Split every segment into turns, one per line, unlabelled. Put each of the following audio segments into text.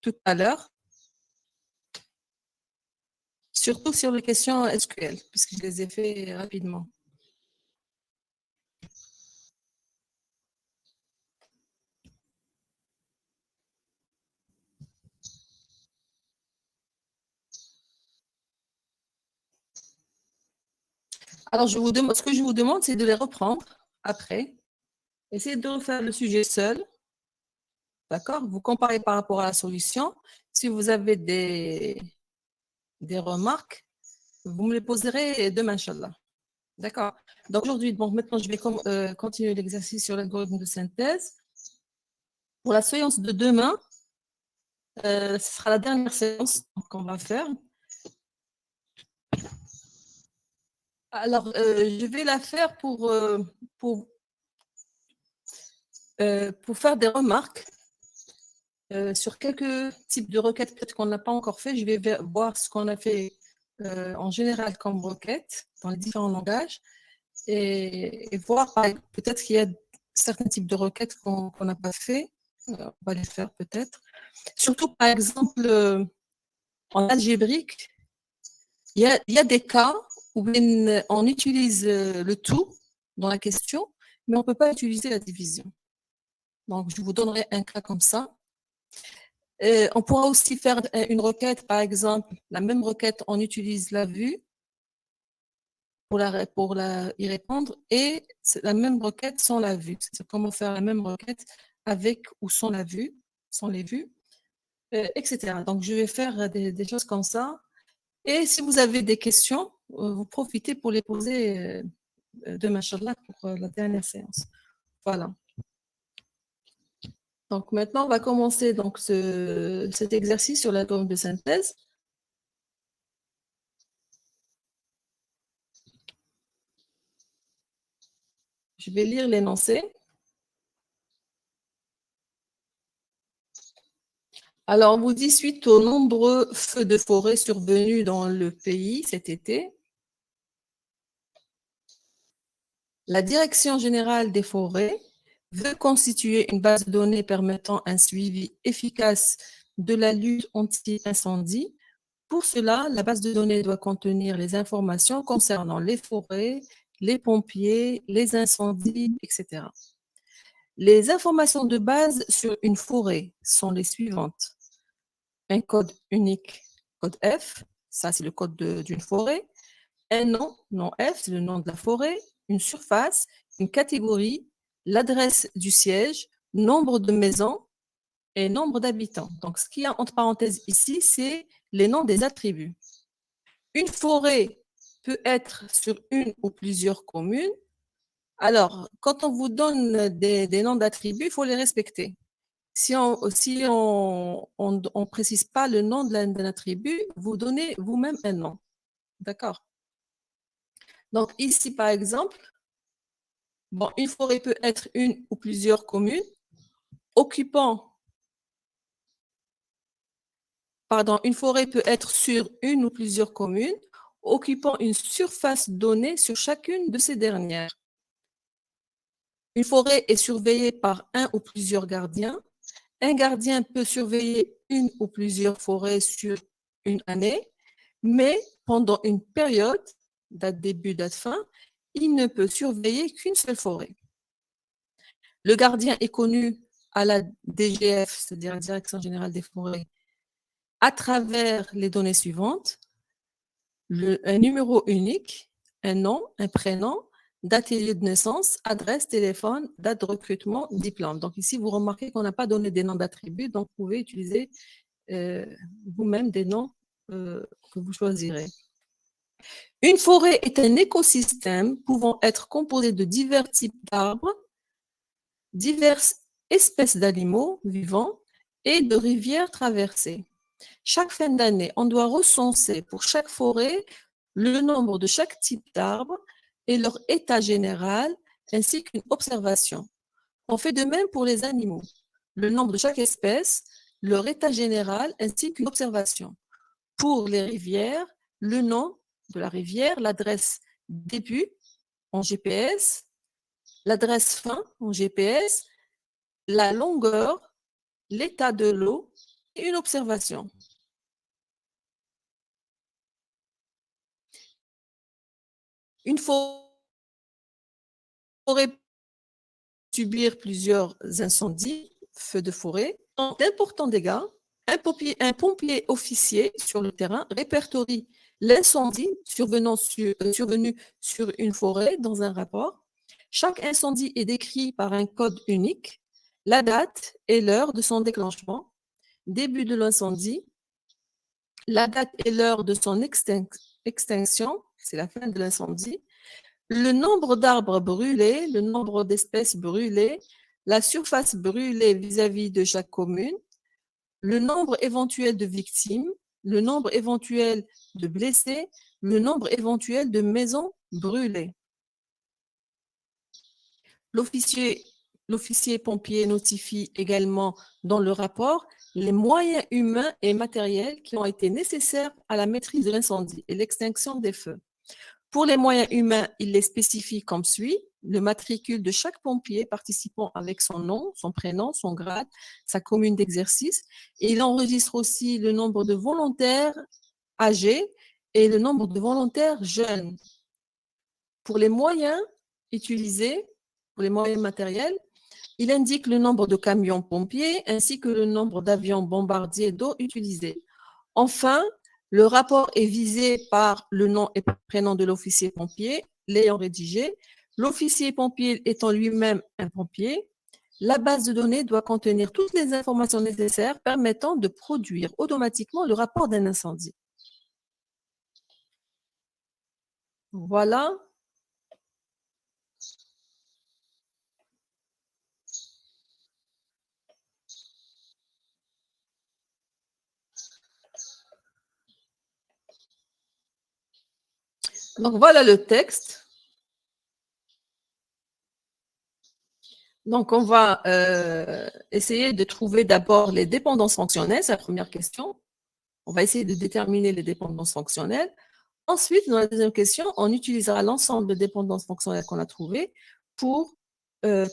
tout à l'heure, surtout sur les questions SQL, puisque je les ai fait rapidement. Alors, ce que je vous demande, c'est de les reprendre après. Essayez de refaire le sujet seul. D'accord? Vous comparez par rapport à la solution. Si vous avez des remarques, vous me les poserez demain, Inch'Allah. D'accord? Donc, aujourd'hui, bon, maintenant, je vais continuer l'exercice sur l'algorithme de synthèse. Pour la séance de demain, ce sera la dernière séance qu'on va faire. Alors, je vais la faire pour faire des remarques sur quelques types de requêtes peut-être qu'on n'a pas encore fait. Je vais voir ce qu'on a fait en général comme requête dans les différents langages et voir peut-être qu'il y a certains types de requêtes qu'on n'a pas fait. On va les faire peut-être. Surtout, par exemple, en algébrique, il y a des cas où on utilise le tout dans la question, mais on ne peut pas utiliser la division. Donc, je vous donnerai un cas comme ça. On pourra aussi faire une requête, par exemple, la même requête, on utilise la vue pour y répondre et la même requête sans la vue. C'est comment faire la même requête avec ou sans la vue, sans les vues, etc. Donc, je vais faire des choses comme ça. Et si vous avez des questions, vous profitez pour les poser demain, Inch'Allah, pour la dernière séance. Voilà. Donc maintenant, on va commencer donc cet exercice sur l'algorithme de synthèse. Je vais lire l'énoncé. Alors, on vous dit, suite aux nombreux feux de forêt survenus dans le pays cet été, la Direction générale des forêts veut constituer une base de données permettant un suivi efficace de la lutte anti-incendie. Pour cela, la base de données doit contenir les informations concernant les forêts, les pompiers, les incendies, etc. Les informations de base sur une forêt sont les suivantes. Un code unique, code F, ça c'est le code d'une forêt. Un nom, nom F, c'est le nom de la forêt. Une surface, une catégorie, l'adresse du siège, nombre de maisons et nombre d'habitants. Donc, ce qu'il y a entre parenthèses ici, c'est les noms des attributs. Une forêt peut être sur une ou plusieurs communes. Alors, quand on vous donne des noms d'attributs, il faut les respecter. Si on ne précise pas le nom d'un attribut, vous donnez vous-même un nom. D'accord? Donc, ici, par exemple, bon, une forêt peut être une ou plusieurs communes occupant, pardon, une forêt peut être sur une ou plusieurs communes occupant une surface donnée sur chacune de ces dernières. Une forêt est surveillée par un ou plusieurs gardiens. Un gardien peut surveiller une ou plusieurs forêts sur une année, mais pendant une période, date début, date fin, il ne peut surveiller qu'une seule forêt. Le gardien est connu à la DGF, c'est-à-dire la Direction générale des forêts, à travers les données suivantes, un numéro unique, un nom, un prénom, date et lieu de naissance, adresse, téléphone, date de recrutement, diplôme. Donc ici, vous remarquez qu'on n'a pas donné des noms d'attributs, donc vous pouvez utiliser vous-même des noms que vous choisirez. Une forêt est un écosystème pouvant être composé de divers types d'arbres, diverses espèces d'animaux vivants et de rivières traversées. Chaque fin d'année, on doit recenser pour chaque forêt le nombre de chaque type d'arbre et leur état général, ainsi qu'une observation. On fait de même pour les animaux. Le nombre de chaque espèce, leur état général, ainsi qu'une observation. Pour les rivières, le nom de la rivière, l'adresse début en GPS, l'adresse fin en GPS, la longueur, l'état de l'eau une observation. Une forêt peut subir plusieurs incendies, feux de forêt, d'importants dégâts. Un pompier officier sur le terrain répertorie l'incendie survenu sur une forêt dans un rapport. Chaque incendie est décrit par un code unique, la date et l'heure de son déclenchement, début de l'incendie, la date et l'heure de son extinction, c'est la fin de l'incendie, le nombre d'arbres brûlés, le nombre d'espèces brûlées, la surface brûlée vis-à-vis de chaque commune, le nombre éventuel de victimes, le nombre éventuel de blessés, le nombre éventuel de maisons brûlées. L'officier pompier notifie également dans le rapport les moyens humains et matériels qui ont été nécessaires à la maîtrise de l'incendie et l'extinction des feux. Pour les moyens humains, il les spécifie comme suit: le matricule de chaque pompier participant avec son nom, son prénom, son grade, sa commune d'exercice. Et il enregistre aussi le nombre de volontaires âgés et le nombre de volontaires jeunes. Pour les moyens utilisés, pour les moyens matériels, il indique le nombre de camions pompiers ainsi que le nombre d'avions bombardiers d'eau utilisés. Enfin, le rapport est visé par le nom et prénom de l'officier pompier, l'ayant rédigé. L'officier pompier étant lui-même un pompier, la base de données doit contenir toutes les informations nécessaires permettant de produire automatiquement le rapport d'un incendie. Voilà. Donc voilà le texte. Donc on va essayer de trouver d'abord les dépendances fonctionnelles, c'est la première question. On va essayer de déterminer les dépendances fonctionnelles. Ensuite, dans la deuxième question, on utilisera l'ensemble de dépendances fonctionnelles qu'on a trouvées pour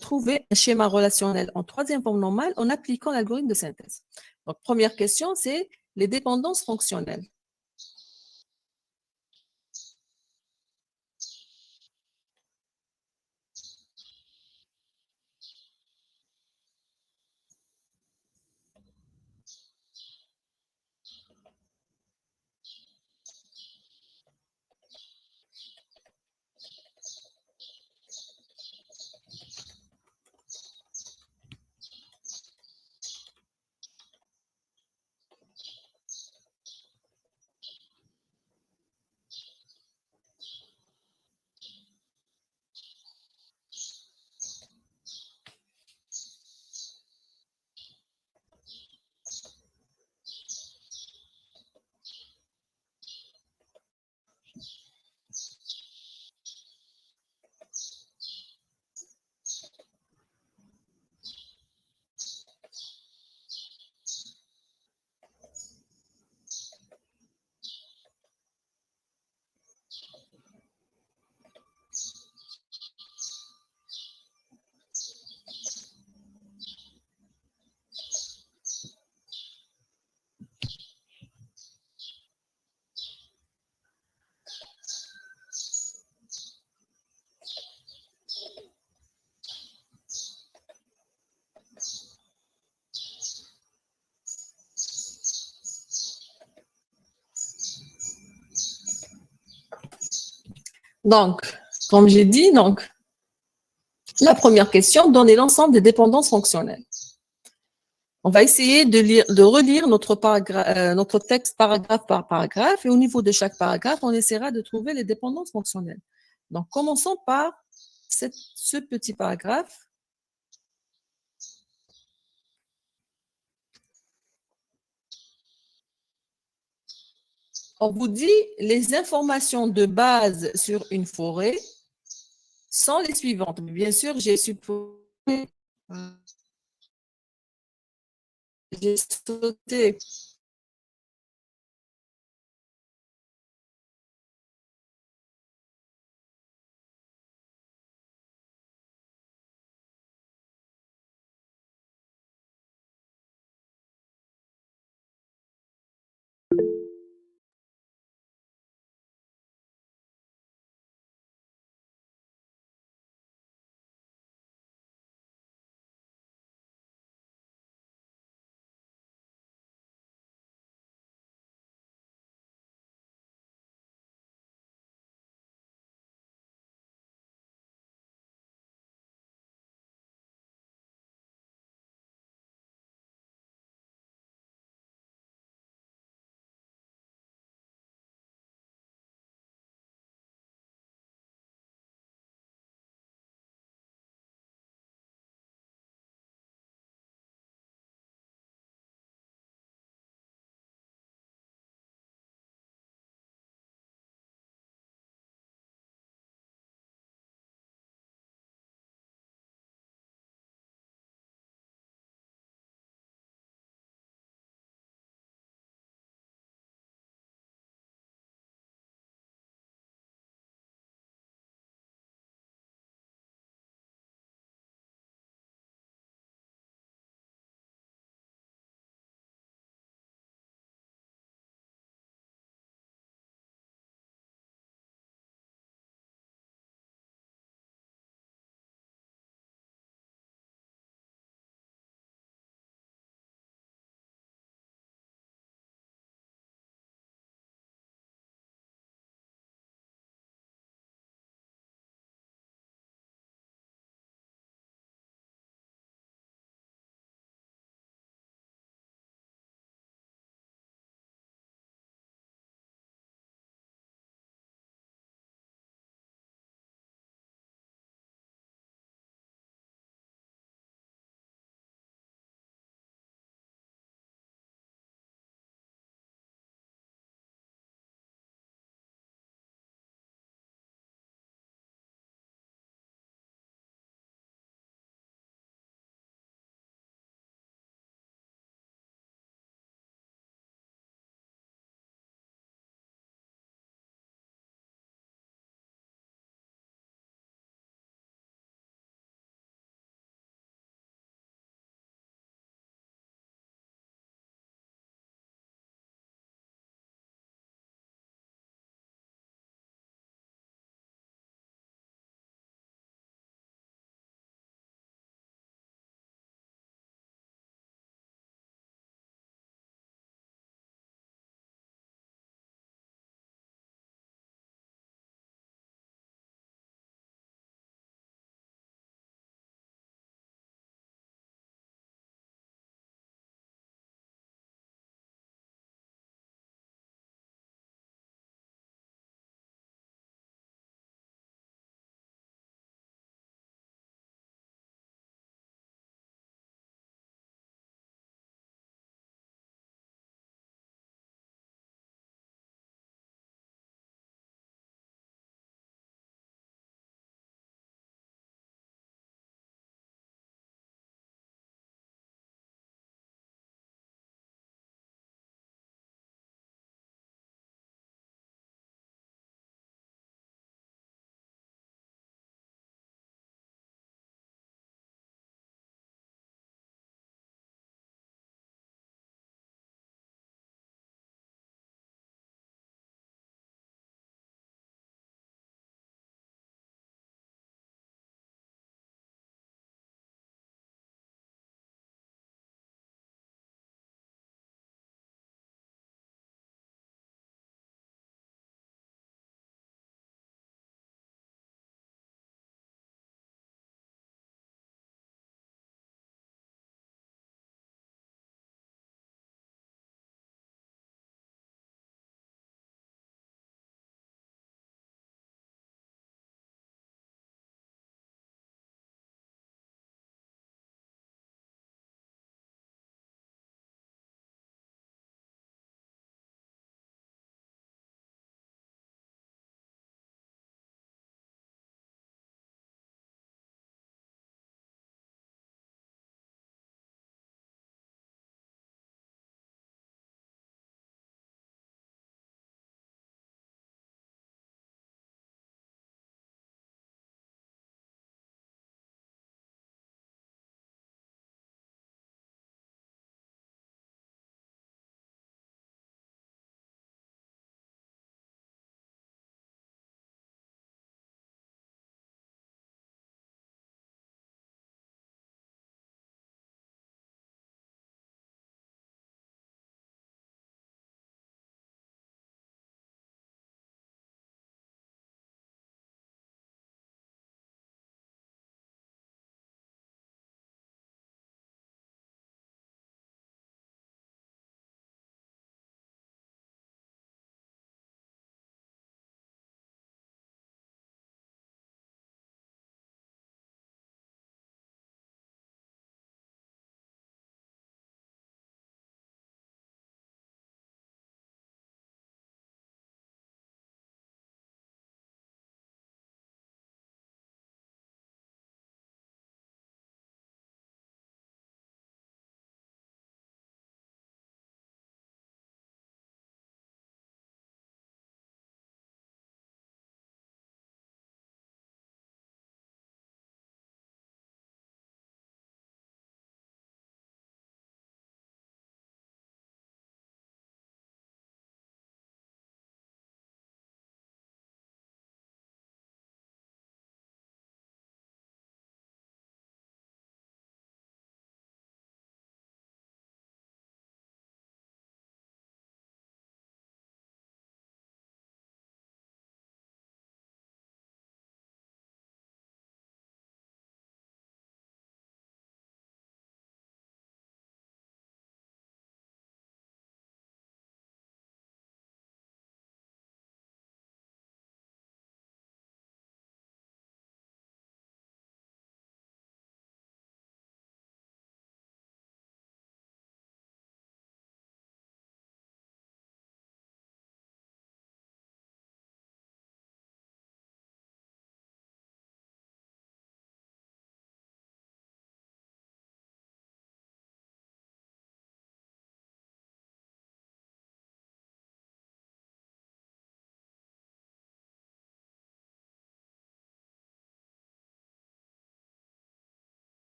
trouver un schéma relationnel en troisième forme normale en appliquant l'algorithme de synthèse. Donc, première question, c'est les dépendances fonctionnelles. Donc, comme j'ai dit, donc, la première question, donner l'ensemble des dépendances fonctionnelles. On va essayer de relire notre texte paragraphe par paragraphe et au niveau de chaque paragraphe, on essaiera de trouver les dépendances fonctionnelles. Donc, commençons par ce petit paragraphe. On vous dit les informations de base sur une forêt sont les suivantes. Bien sûr, j'ai sauté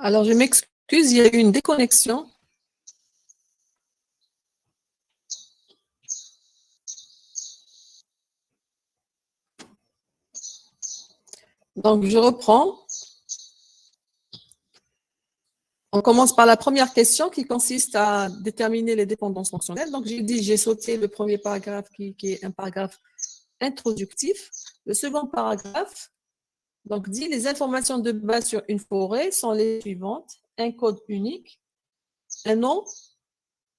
Alors, je m'excuse, il y a eu une déconnexion. Donc, je reprends. On commence par la première question qui consiste à déterminer les dépendances fonctionnelles. Donc, j'ai sauté le premier paragraphe qui est un paragraphe introductif. Le second paragraphe donc, dit les informations de base sur une forêt sont les suivantes. Un code unique, un nom,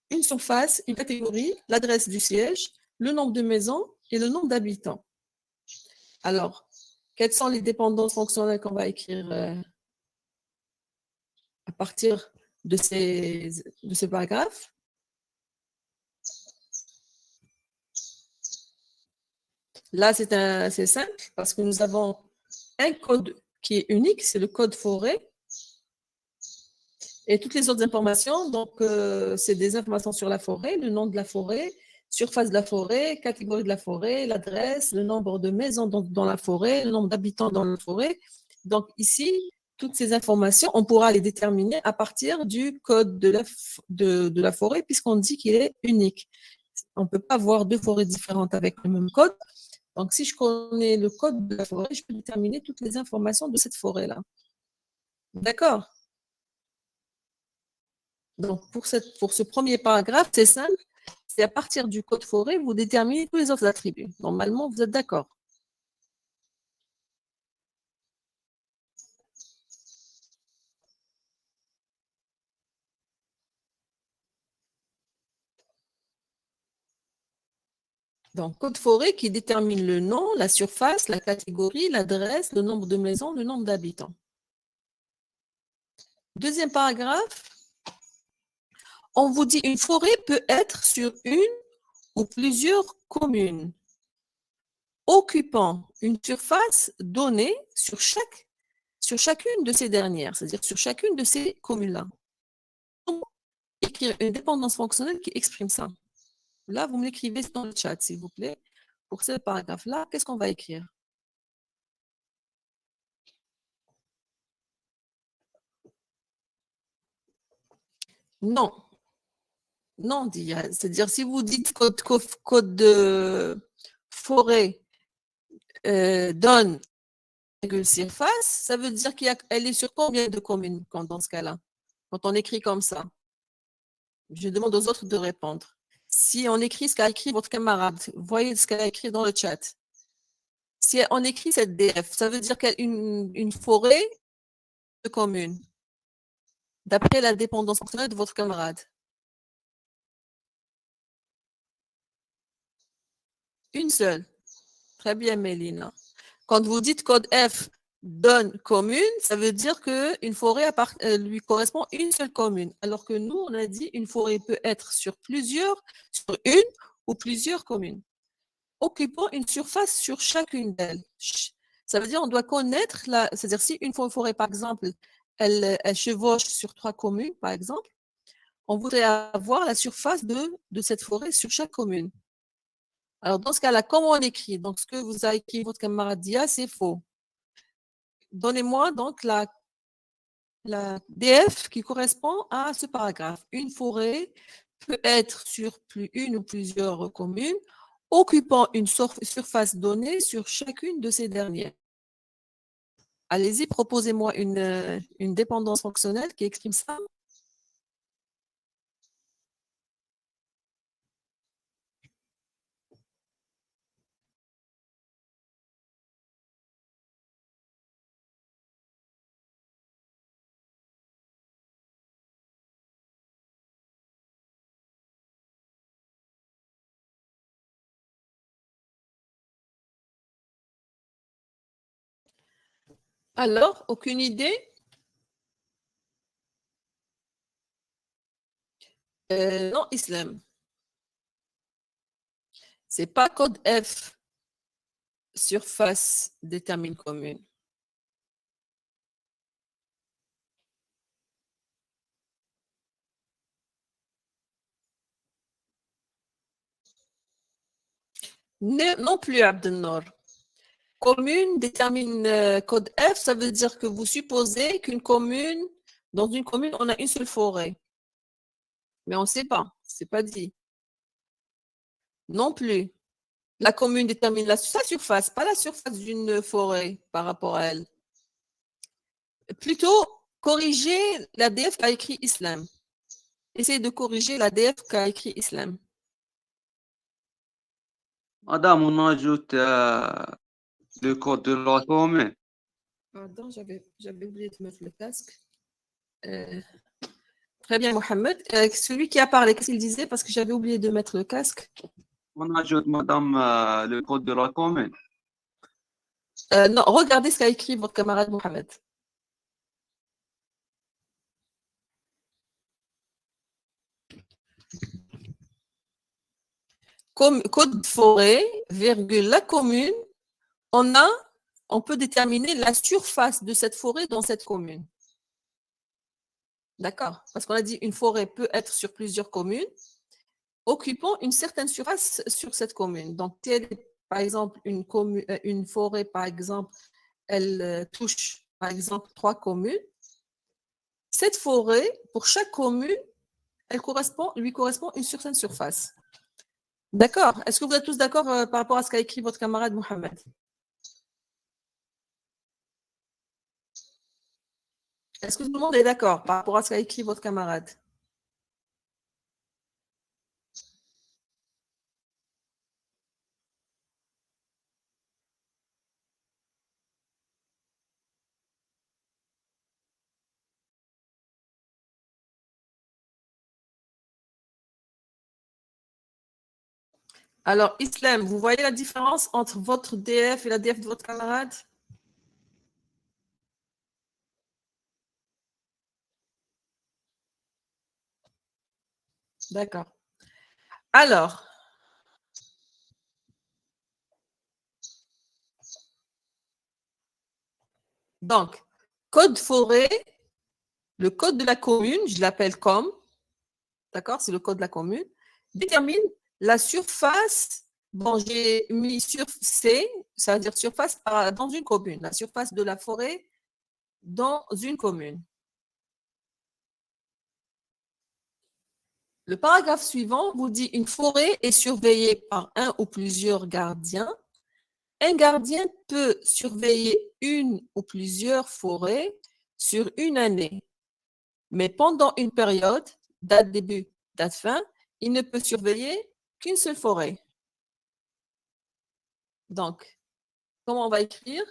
une surface, une catégorie, l'adresse du siège, le nombre de maisons et le nombre d'habitants. Alors, quelles sont les dépendances fonctionnelles qu'on va écrire à partir de ce paragraphe? Là, c'est simple parce que nous avons un code qui est unique, c'est le code forêt. Et toutes les autres informations, donc, c'est des informations sur la forêt, le nom de la forêt, surface de la forêt, catégorie de la forêt, l'adresse, le nombre de maisons dans la forêt, le nombre d'habitants dans la forêt. Donc, ici, toutes ces informations, on pourra les déterminer à partir du code de la forêt, puisqu'on dit qu'il est unique. On ne peut pas avoir deux forêts différentes avec le même code. Donc, si je connais le code de la forêt, je peux déterminer toutes les informations de cette forêt-là. D'accord? Donc, pour ce premier paragraphe, c'est simple. C'est à partir du code forêt, vous déterminez tous les autres attributs. Normalement, vous êtes d'accord. Donc, code forêt qui détermine le nom, la surface, la catégorie, l'adresse, le nombre de maisons, le nombre d'habitants. Deuxième paragraphe, on vous dit une forêt peut être sur une ou plusieurs communes, occupant une surface donnée sur chacune de ces dernières, c'est-à-dire sur chacune de ces communes-là. Écrire une dépendance fonctionnelle qui exprime ça. Là, vous me l'écrivez dans le chat, s'il vous plaît. Pour ce paragraphe-là, qu'est-ce qu'on va écrire? Non, non, c'est-à-dire si vous dites code de forêt donne surface, ça veut dire qu'elle est sur combien de communes dans ce cas-là, quand on écrit comme ça? Je demande aux autres de répondre. Si on écrit ce qu'a écrit votre camarade, voyez ce qu'elle a écrit dans le chat. Si on écrit cette DF, ça veut dire qu'une forêt de communes, d'après la dépendance fonctionnelle de votre camarade. Une seule. Très bien, Mélina. Quand vous dites code F donne commune, ça veut dire qu'une forêt lui correspond une seule commune. Alors que nous, on a dit une forêt peut être sur une ou plusieurs communes, occupant une surface sur chacune d'elles. Ça veut dire qu'on doit connaître, c'est-à-dire si une forêt, par exemple, elle chevauche sur 3 communes, par exemple, on voudrait avoir la surface de cette forêt sur chaque commune. Alors, dans ce cas-là, comment on écrit? Donc, ce que vous a écrit votre camarade Dia, c'est faux. Donnez-moi donc la DF qui correspond à ce paragraphe. Une forêt peut être sur une ou plusieurs communes, occupant une surface donnée sur chacune de ces dernières. Allez-y, proposez-moi une dépendance fonctionnelle qui exprime ça. Alors, aucune idée? Non, Islam. C'est pas code F, surface détermine commune. Non plus, Abdelnor. Commune détermine code F, ça veut dire que vous supposez qu'une commune Dans une commune, on a une seule forêt. Mais on ne sait pas, c'est pas dit. Non plus. La commune détermine sa surface, pas la surface d'une forêt par rapport à elle. Plutôt, corriger la l'ADF qui a écrit islam. Essayez de corriger la l'ADF qui a écrit islam.
Madame, on ajoute le code de la commune.
Pardon, j'avais oublié de mettre le casque. Très bien, Mohamed. Celui qui a parlé, qu'est-ce qu'il disait? Parce que j'avais oublié de mettre le casque.
On ajoute, madame, le code de la commune.
Non, regardez ce qu'a écrit votre camarade Mohamed. Code forêt, virgule, la commune, on peut déterminer la surface de cette forêt dans cette commune. D'accord? Parce qu'on a dit une forêt peut être sur plusieurs communes, occupant une certaine surface sur cette commune. Donc, par exemple, une forêt, par exemple, elle touche, par exemple, 3 communes. Cette forêt, pour chaque commune, lui correspond une certaine surface. D'accord? Est-ce que vous êtes tous d'accord par rapport à ce qu'a écrit votre camarade Mohamed? Est-ce que tout le monde est d'accord par rapport à ce qu'a écrit votre camarade? Alors, Islam, vous voyez la différence entre votre DF et la DF de votre camarade? D'accord. Alors, donc, code forêt, le code de la commune, je l'appelle comme, d'accord, c'est le code de la commune, détermine la surface, bon, j'ai mis sur C, ça veut dire surface dans une commune, la surface de la forêt dans une commune. Le paragraphe suivant vous dit une forêt est surveillée par un ou plusieurs gardiens. Un gardien peut surveiller une ou plusieurs forêts sur une année, mais pendant une période, date début, date fin, il ne peut surveiller qu'une seule forêt. Donc, comment on va écrire?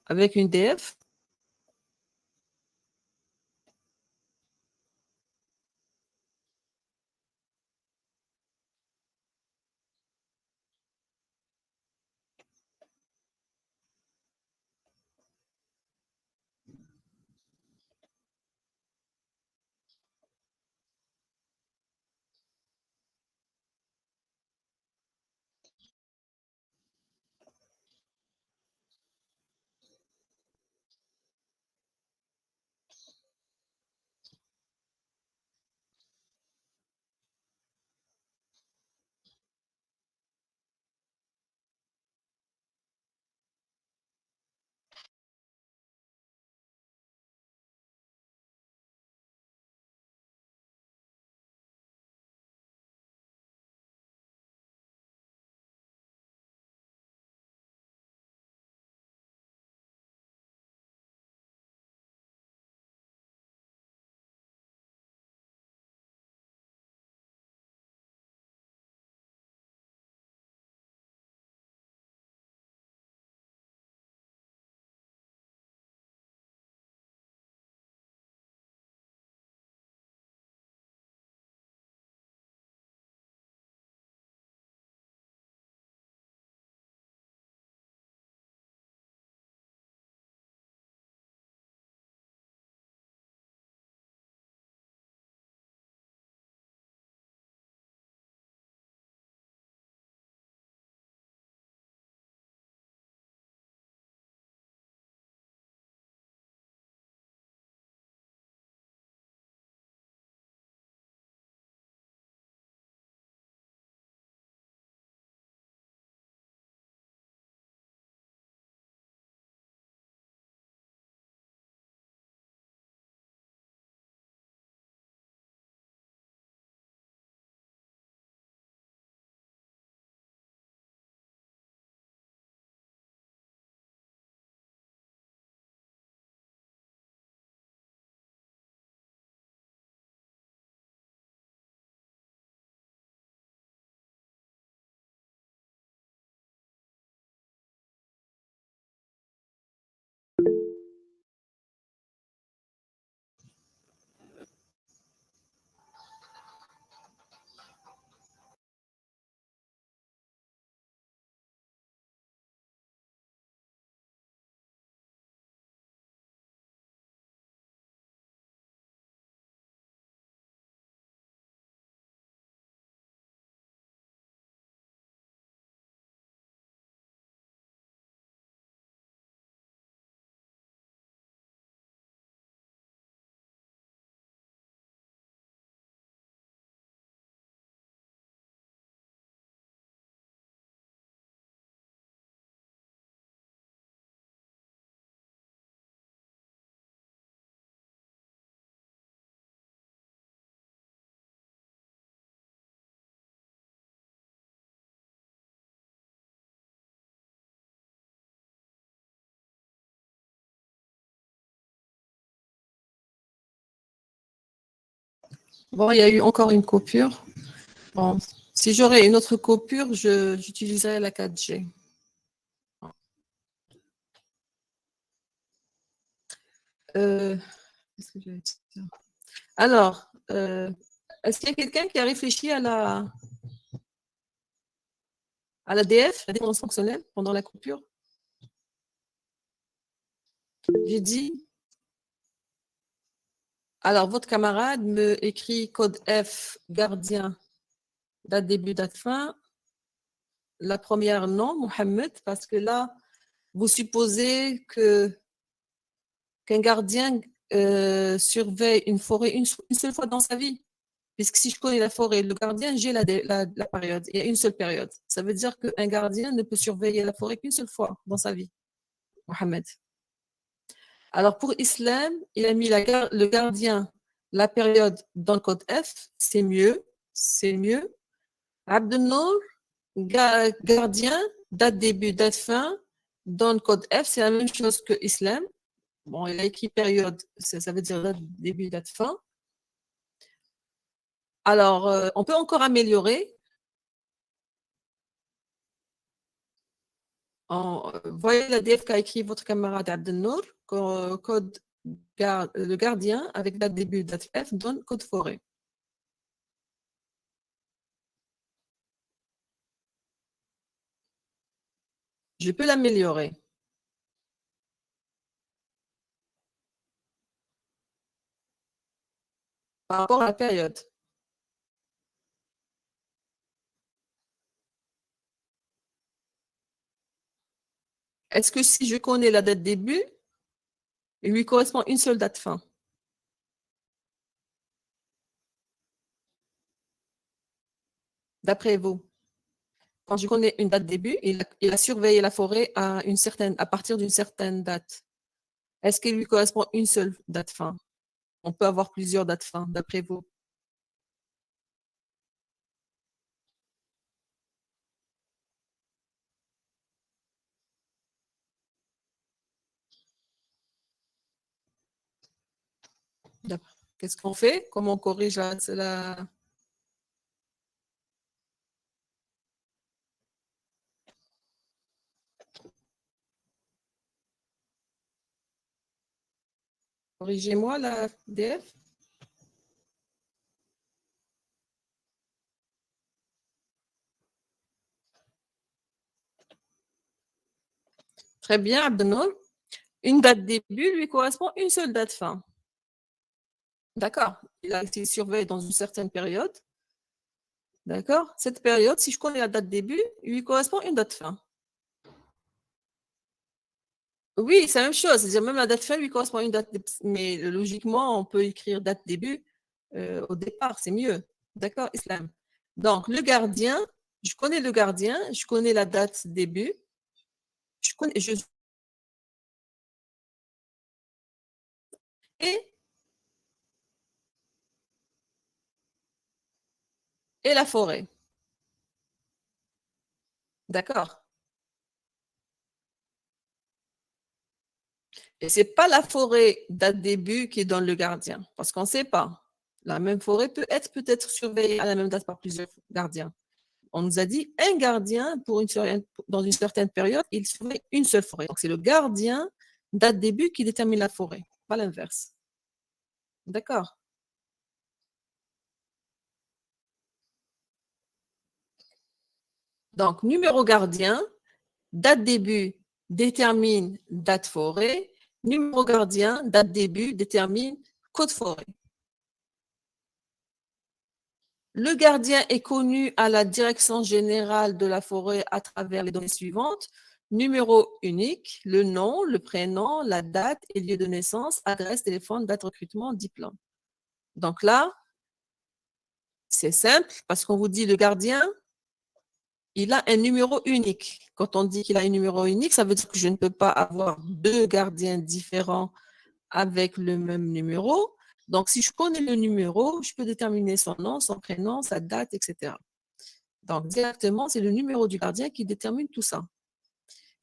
Avec une DF? Bon, il y a eu encore une coupure. Bon, si j'aurais une autre coupure, j'utiliserais la 4G. Qu'est-ce que je vais dire? Alors, est-ce qu'il y a quelqu'un qui a réfléchi à la DF, la dépendance fonctionnelle, pendant la coupure? J'ai dit. Alors, votre camarade me écrit code F, gardien, date début, date fin. La première, non, Mohamed, parce que là, vous supposez qu'un gardien surveille une forêt une seule fois dans sa vie. Puisque si je connais la forêt, le gardien, j'ai la période. Il y a une seule période. Ça veut dire qu'un gardien ne peut surveiller la forêt qu'une seule fois dans sa vie. Mohamed. Alors pour Islam, il a mis le gardien, la période dans le code F, c'est mieux. C'est mieux. Abdenour, gardien, date début, date fin, dans le code F, c'est la même chose que Islam. Bon, il a écrit période, ça veut dire date début, date fin. Alors, on peut encore améliorer. Voyez la DF qu'a écrit votre camarade Abdenour, code le gardien avec date début, date F, donne code forêt. Je peux l'améliorer. Par rapport à la période. Est-ce que si je connais la date début, il lui correspond une seule date fin? D'après vous, quand je connais une date début, il a surveillé la forêt à partir d'une certaine date. Est-ce qu'il lui correspond une seule date fin? On peut avoir plusieurs dates fin, d'après vous. Qu'est-ce qu'on fait? Comment on corrige la... Corrigez-moi la DF. Très bien, Abdenour. Une date début lui correspond une seule date fin. D'accord. Il a été surveillé dans une certaine période. D'accord. Cette période, si je connais la date début, il lui correspond une date fin. Oui, c'est la même chose. C'est-à-dire même la date fin lui correspond à une date, mais logiquement, on peut écrire date début au départ, c'est mieux. D'accord, Islam. Donc, le gardien, je connais le gardien, je connais la date début, je connais, et la forêt. D'accord. Et c'est pas la forêt date début qui est dans le gardien, parce qu'on ne sait pas. La même forêt peut être peut-être surveillée à la même date par plusieurs gardiens. On nous a dit un gardien dans une certaine période, il surveille une seule forêt. Donc c'est le gardien date début qui détermine la forêt, pas l'inverse. D'accord. Donc numéro gardien, date début détermine date forêt. Numéro gardien, date début détermine code forêt. Le gardien est connu à la direction générale de la forêt à travers les données suivantes. Numéro unique, le nom, le prénom, la date et lieu de naissance, adresse, téléphone, date de recrutement, diplôme. Donc là, c'est simple parce qu'on vous dit le gardien, il a un numéro unique. Quand on dit qu'il a un numéro unique, ça veut dire que je ne peux pas avoir deux gardiens différents avec le même numéro. Donc, si je connais le numéro, je peux déterminer son nom, son prénom, sa date, etc. Donc, directement, c'est le numéro du gardien qui détermine tout ça.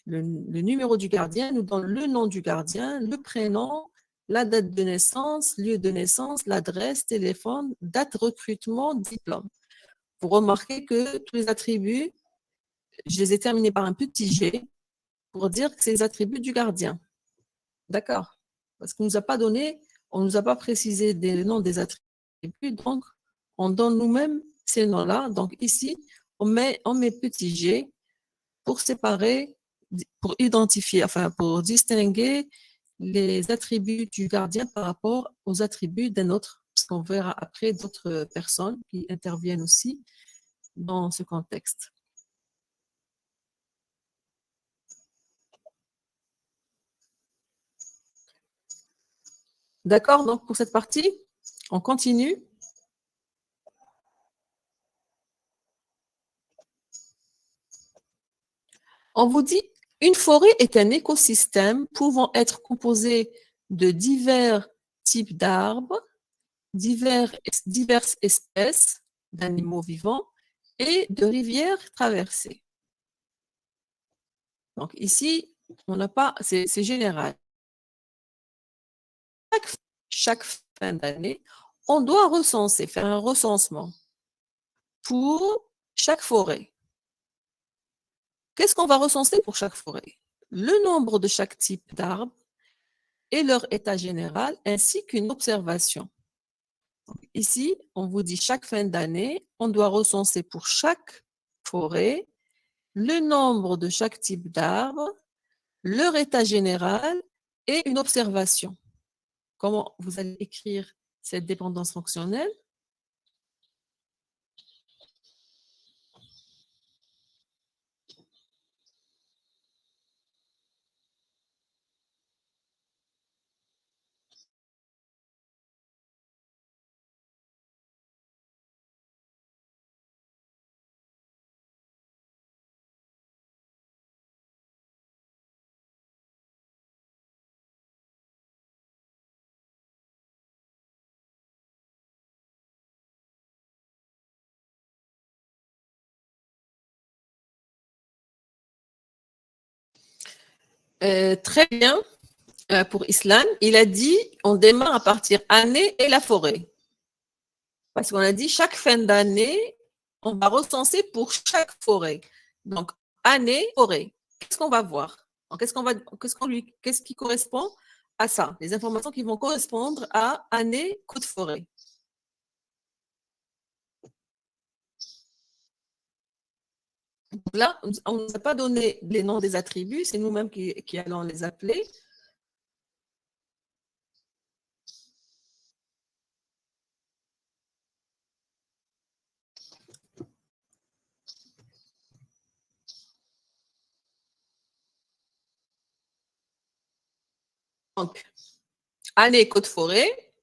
Le numéro du gardien nous donne le nom du gardien, le prénom, la date de naissance, lieu de naissance, l'adresse, téléphone, date recrutement, diplôme. Vous remarquez que tous les attributs, je les ai terminés par un petit G pour dire que c'est les attributs du gardien. D'accord? Parce qu'on ne nous a pas donné, on ne nous a pas précisé des noms des attributs, donc on donne nous-mêmes ces noms-là. Donc ici, on met petit G pour séparer, pour identifier, enfin pour distinguer les attributs du gardien par rapport aux attributs d'un autre, parce qu'on verra après d'autres personnes qui interviennent aussi dans ce contexte. D'accord, donc pour cette partie, on continue. On vous dit, une forêt est un écosystème pouvant être composé de divers types d'arbres, diverses espèces d'animaux vivants et de rivières traversées. Donc ici, on n'a pas, c'est général. Chaque fin d'année, on doit recenser, faire un recensement pour chaque forêt. Qu'est-ce qu'on va recenser pour chaque forêt? Le nombre de chaque type d'arbre et leur état général, ainsi qu'une observation. Donc, ici, on vous dit chaque fin d'année, on doit recenser pour chaque forêt le nombre de chaque type d'arbre, leur état général et une observation. Comment vous allez écrire cette dépendance fonctionnelle? Très bien. Pour Islam, il a dit on démarre à partir année et la forêt. Parce qu'on a dit chaque fin d'année, on va recenser pour chaque forêt. Donc, année, forêt. Qu'est-ce qu'on va voir? Qu'est-ce qui correspond à ça? Les informations qui vont correspondre à année, côte forêt. Donc là, on ne nous a pas donné les noms des attributs, c'est nous-mêmes qui allons les appeler. Donc, année côte forêt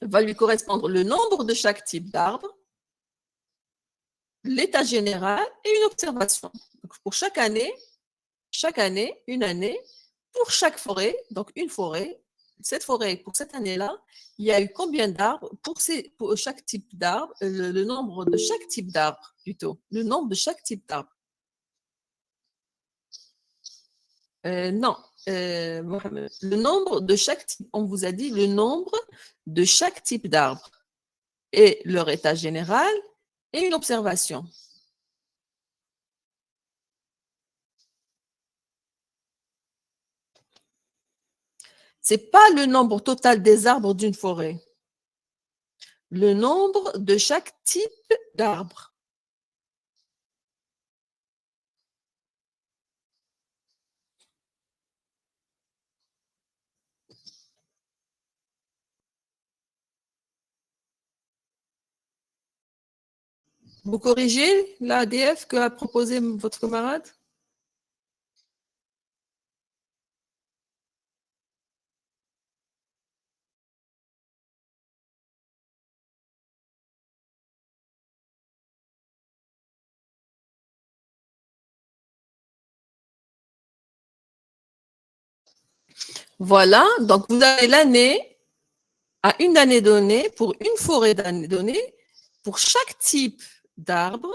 va lui correspondre le nombre de chaque type d'arbre, l'état général et une observation. Donc, pour chaque année, une année, pour chaque forêt, donc une forêt, cette forêt, pour cette année-là, il y a eu combien d'arbres pour chaque type d'arbre, le nombre de chaque type d'arbre, plutôt, le nombre de chaque type d'arbre. Non, Mohamed, le nombre de chaque type, on vous a dit le nombre de chaque type d'arbre et leur état général et une observation. Ce n'est pas le nombre total des arbres d'une forêt. Le nombre de chaque type d'arbre. Vous corrigez l'ADF que a proposé votre camarade? Voilà, donc vous avez l'année, à une année donnée, pour une forêt d'année donnée, pour chaque type d'arbre,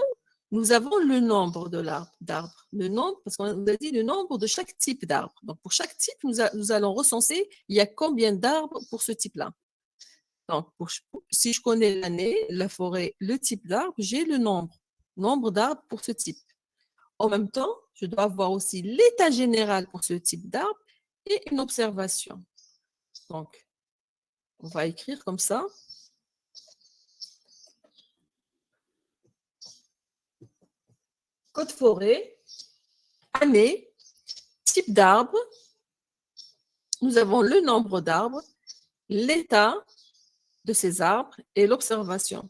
nous avons le nombre de d'arbres. Le nombre, parce qu'on nous a dit le nombre de chaque type d'arbre. Donc, pour chaque type, nous allons recenser, il y a combien d'arbres pour ce type-là. Donc, si je connais l'année, la forêt, le type d'arbre, j'ai le nombre d'arbres pour ce type. En même temps, je dois avoir aussi l'état général pour ce type d'arbre et une observation. Donc, on va écrire comme ça. Code forêt, année, type d'arbre. Nous avons le nombre d'arbres, l'état de ces arbres et l'observation.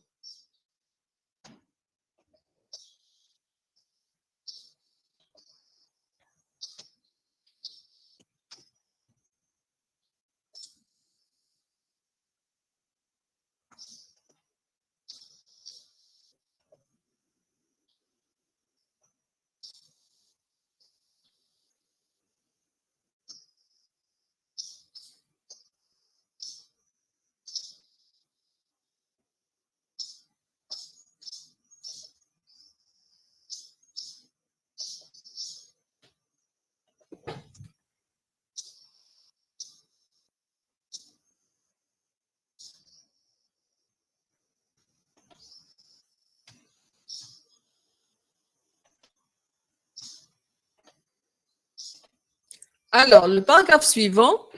Alors, le paragraphe suivant,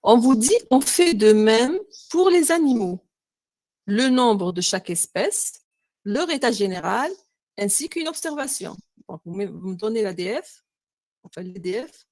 on vous dit on fait de même pour les animaux. Le nombre de chaque espèce, leur état général, ainsi qu'une observation. Donc, vous me donnez l'ADF, enfin l'EDF.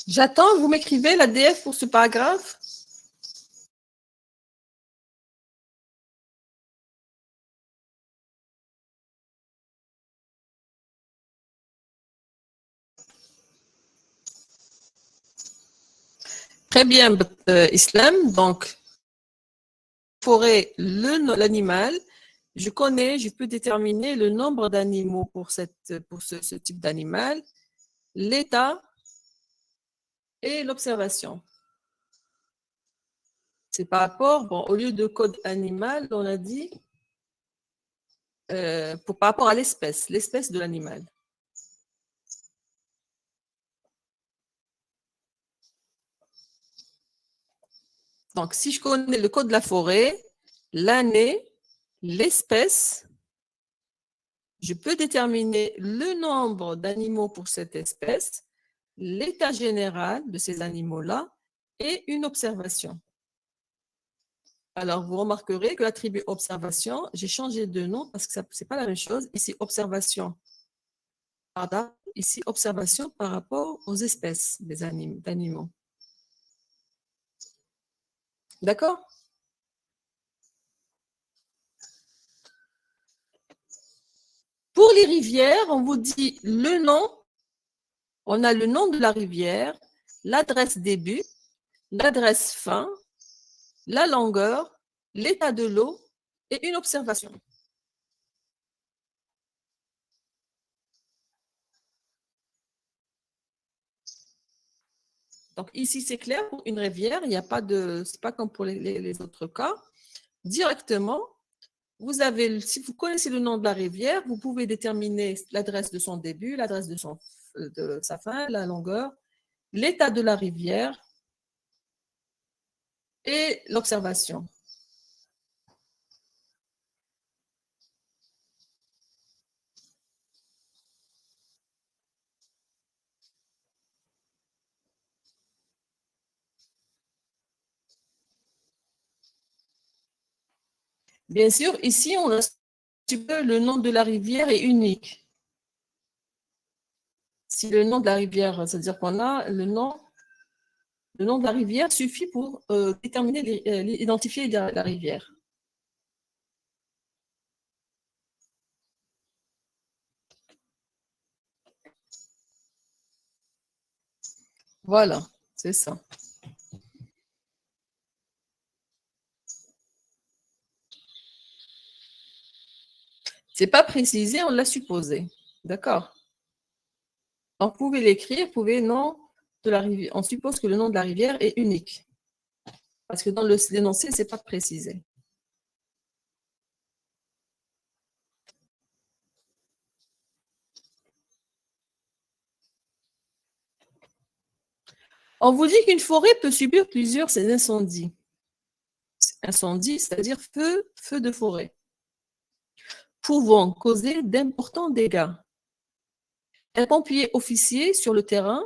J'attends, vous m'écrivez l'ADF pour ce paragraphe. Très bien, Islam. Donc, forêt, l'animal, je connais, je peux déterminer le nombre d'animaux pour ce type d'animal, l'état et l'observation. C'est par rapport, bon, au lieu de code animal, on a dit par rapport à l'espèce de l'animal. Donc, si je connais le code de la forêt, l'année, l'espèce, je peux déterminer le nombre d'animaux pour cette espèce, l'état général de ces animaux-là et une observation. Alors, vous remarquerez que l'attribut observation, j'ai changé de nom parce que ce n'est pas la même chose. Ici, observation. Pardon, ici, observation par rapport aux espèces d'animaux. D'accord? Pour les rivières, on vous dit le nom. On a le nom de la rivière, l'adresse début, l'adresse fin, la longueur, l'état de l'eau et une observation. Donc ici, c'est clair, pour une rivière, il n'y a pas de, c'est pas comme pour les autres cas. Directement, vous avez, si vous connaissez le nom de la rivière, vous pouvez déterminer l'adresse de son début, l'adresse de sa fin, la longueur, l'état de la rivière et l'observation. Bien sûr, ici, on a un petit peu le nom de la rivière est unique. Si le nom de la rivière, c'est-à-dire qu'on a le nom de la rivière suffit pour déterminer, identifier la rivière. Voilà, c'est ça. C'est pas précisé, on l'a supposé. D'accord. Donc, vous pouvez l'écrire, vous pouvez nom de la rivière. On suppose que le nom de la rivière est unique. Parce que dans l'énoncé, c'est pas précisé. On vous dit qu'une forêt peut subir plusieurs incendies. Incendie, c'est-à-dire feu de forêt, pouvant causer d'importants dégâts. Un pompier officier sur le terrain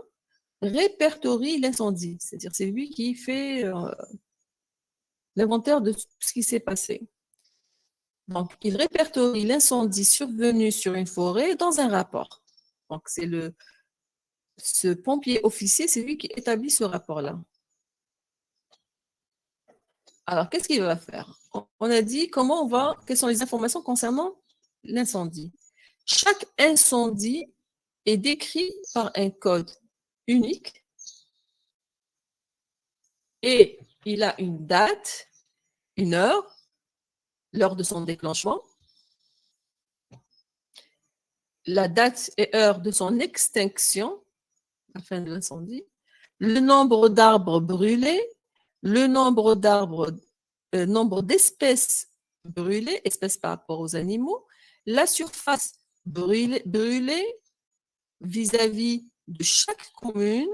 répertorie l'incendie, c'est-à-dire c'est lui qui fait l'inventaire de ce qui s'est passé. Donc, il répertorie l'incendie survenu sur une forêt dans un rapport. Donc, ce pompier officier, c'est lui qui établit ce rapport-là. Alors, qu'est-ce qu'il va faire? On a dit quelles sont les informations concernant l'incendie. Chaque incendie est décrit par un code unique et il a une date, une heure, l'heure de son déclenchement, la date et heure de son extinction, la fin de l'incendie, le nombre d'arbres brûlés, le nombre d'espèces brûlées, espèces par rapport aux animaux, la surface brûlée vis-à-vis de chaque commune,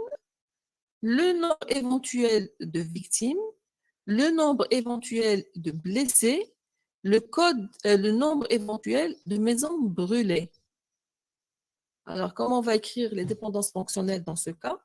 le nombre éventuel de victimes, le nombre éventuel de blessés, le nombre éventuel de maisons brûlées. Alors, comment on va écrire les dépendances fonctionnelles dans ce cas?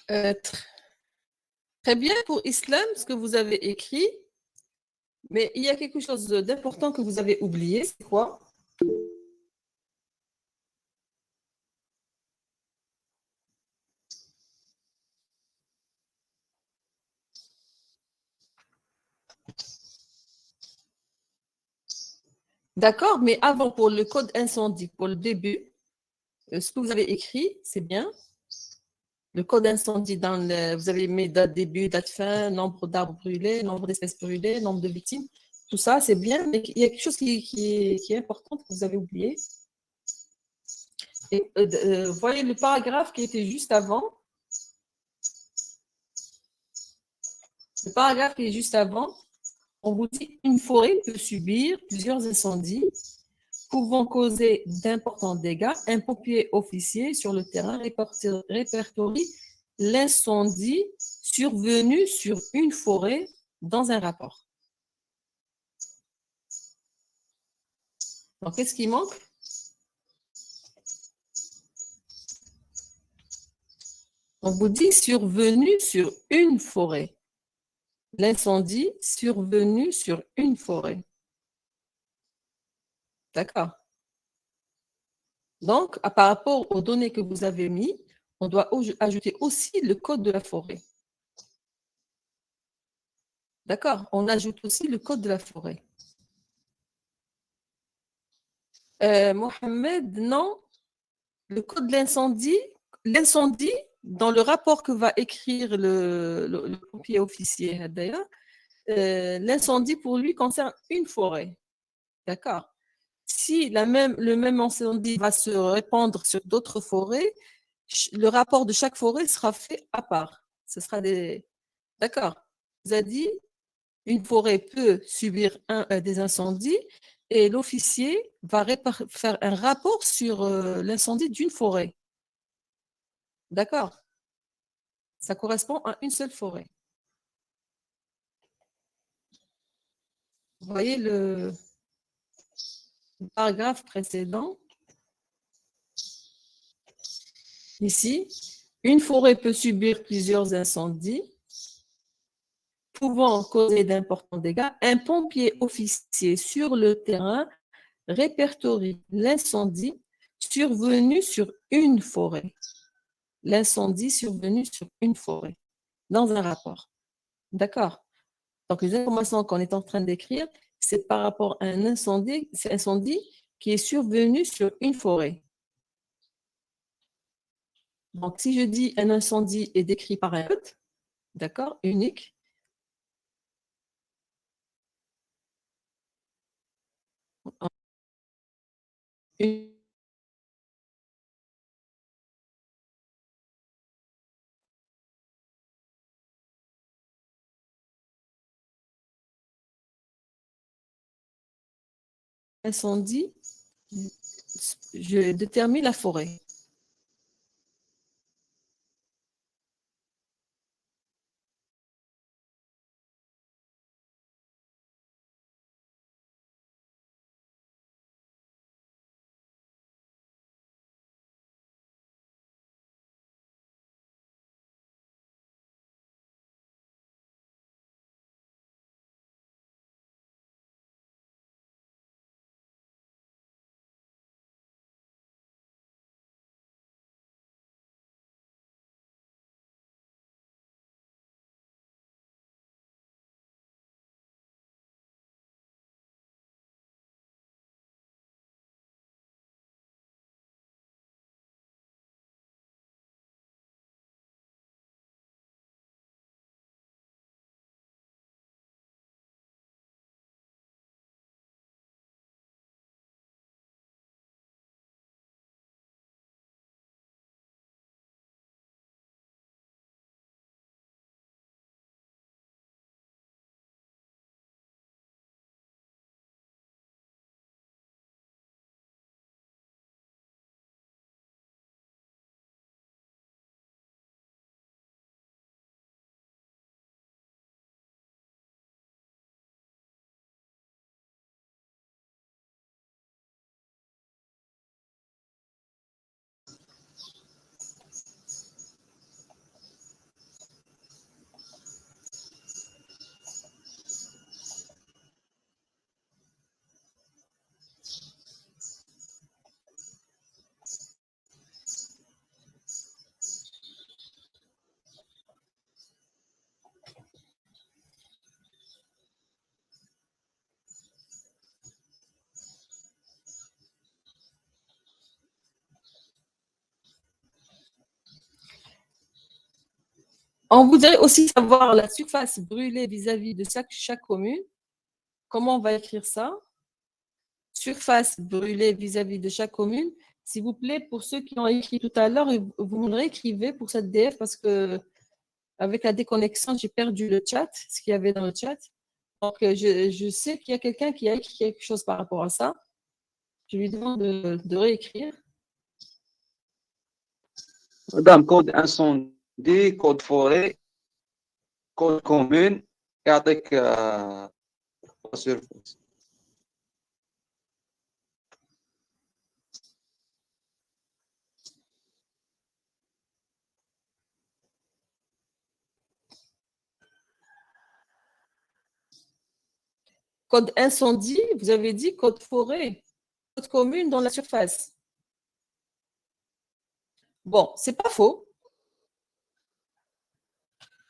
Très bien pour Islam, ce que vous avez écrit, mais il y a quelque chose d'important que vous avez oublié, c'est quoi? D'accord, mais avant, pour le code incendie, pour le début, ce que vous avez écrit, c'est bien. Le code incendie, vous avez mis date début, date fin, nombre d'arbres brûlés, nombre d'espèces brûlées, nombre de victimes. Tout ça, c'est bien, mais il y a quelque chose qui est important que vous avez oublié. Et, voyez le paragraphe qui était juste avant. Le paragraphe qui est juste avant, on vous dit une forêt peut subir plusieurs incendies pouvant causer d'importants dégâts. Un pompier officier sur le terrain répertorie l'incendie survenu sur une forêt dans un rapport. Donc, qu'est-ce qui manque? On vous dit survenu sur une forêt. L'incendie survenu sur une forêt. D'accord. Donc, par rapport aux données que vous avez mis, on doit ajouter aussi le code de la forêt. D'accord? On ajoute aussi le code de la forêt. Mohamed, non. Le code de l'incendie, dans le rapport que va écrire le pompier officier, d'ailleurs, l'incendie pour lui concerne une forêt. D'accord? Si le même incendie va se répandre sur d'autres forêts, le rapport de chaque forêt sera fait à part. Ce sera des. D'accord? Vous avez dit, une forêt peut subir des incendies et l'officier va faire un rapport sur l'incendie d'une forêt. D'accord? Ça correspond à une seule forêt. Vous voyez le paragraphe précédent. Ici, une forêt peut subir plusieurs incendies pouvant causer d'importants dégâts. Un pompier officier sur le terrain répertorie l'incendie survenu sur une forêt. L'incendie survenu sur une forêt, dans un rapport. D'accord? Donc, les informations qu'on est en train d'écrire, c'est par rapport à un incendie qui est survenu sur une forêt. Donc, si je dis un incendie est décrit par un code, d'accord, unique, un incendie, je détermine la forêt. On voudrait aussi savoir la surface brûlée vis-à-vis de chaque commune. Comment on va écrire ça? Surface brûlée vis-à-vis de chaque commune. S'il vous plaît, pour ceux qui ont écrit tout à l'heure, vous me réécrivez pour cette DF parce que avec la déconnexion, j'ai perdu le chat, ce qu'il y avait dans le chat. Donc, je sais qu'il y a quelqu'un qui a écrit quelque chose par rapport à ça. Je lui demande de réécrire.
Madame, code incendie, code forêt, code commune, et avec la surface.
Code incendie, vous avez dit code forêt, code commune dans la surface. Bon, c'est pas faux.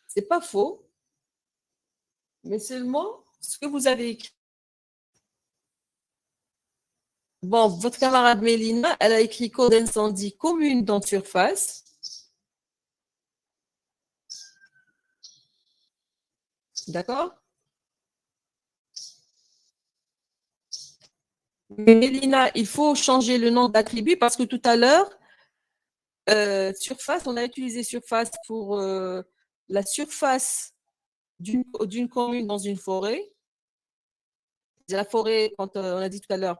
C'est pas faux. Mais seulement ce que vous avez écrit. Bon, votre camarade Mélina, elle a écrit code incendie commune dans surface. D'accord? Mais Mélina, il faut changer le nom d'attribut parce que tout à l'heure, surface, on a utilisé surface pour la surface d'une commune dans une forêt. La forêt, quand on a dit tout à l'heure,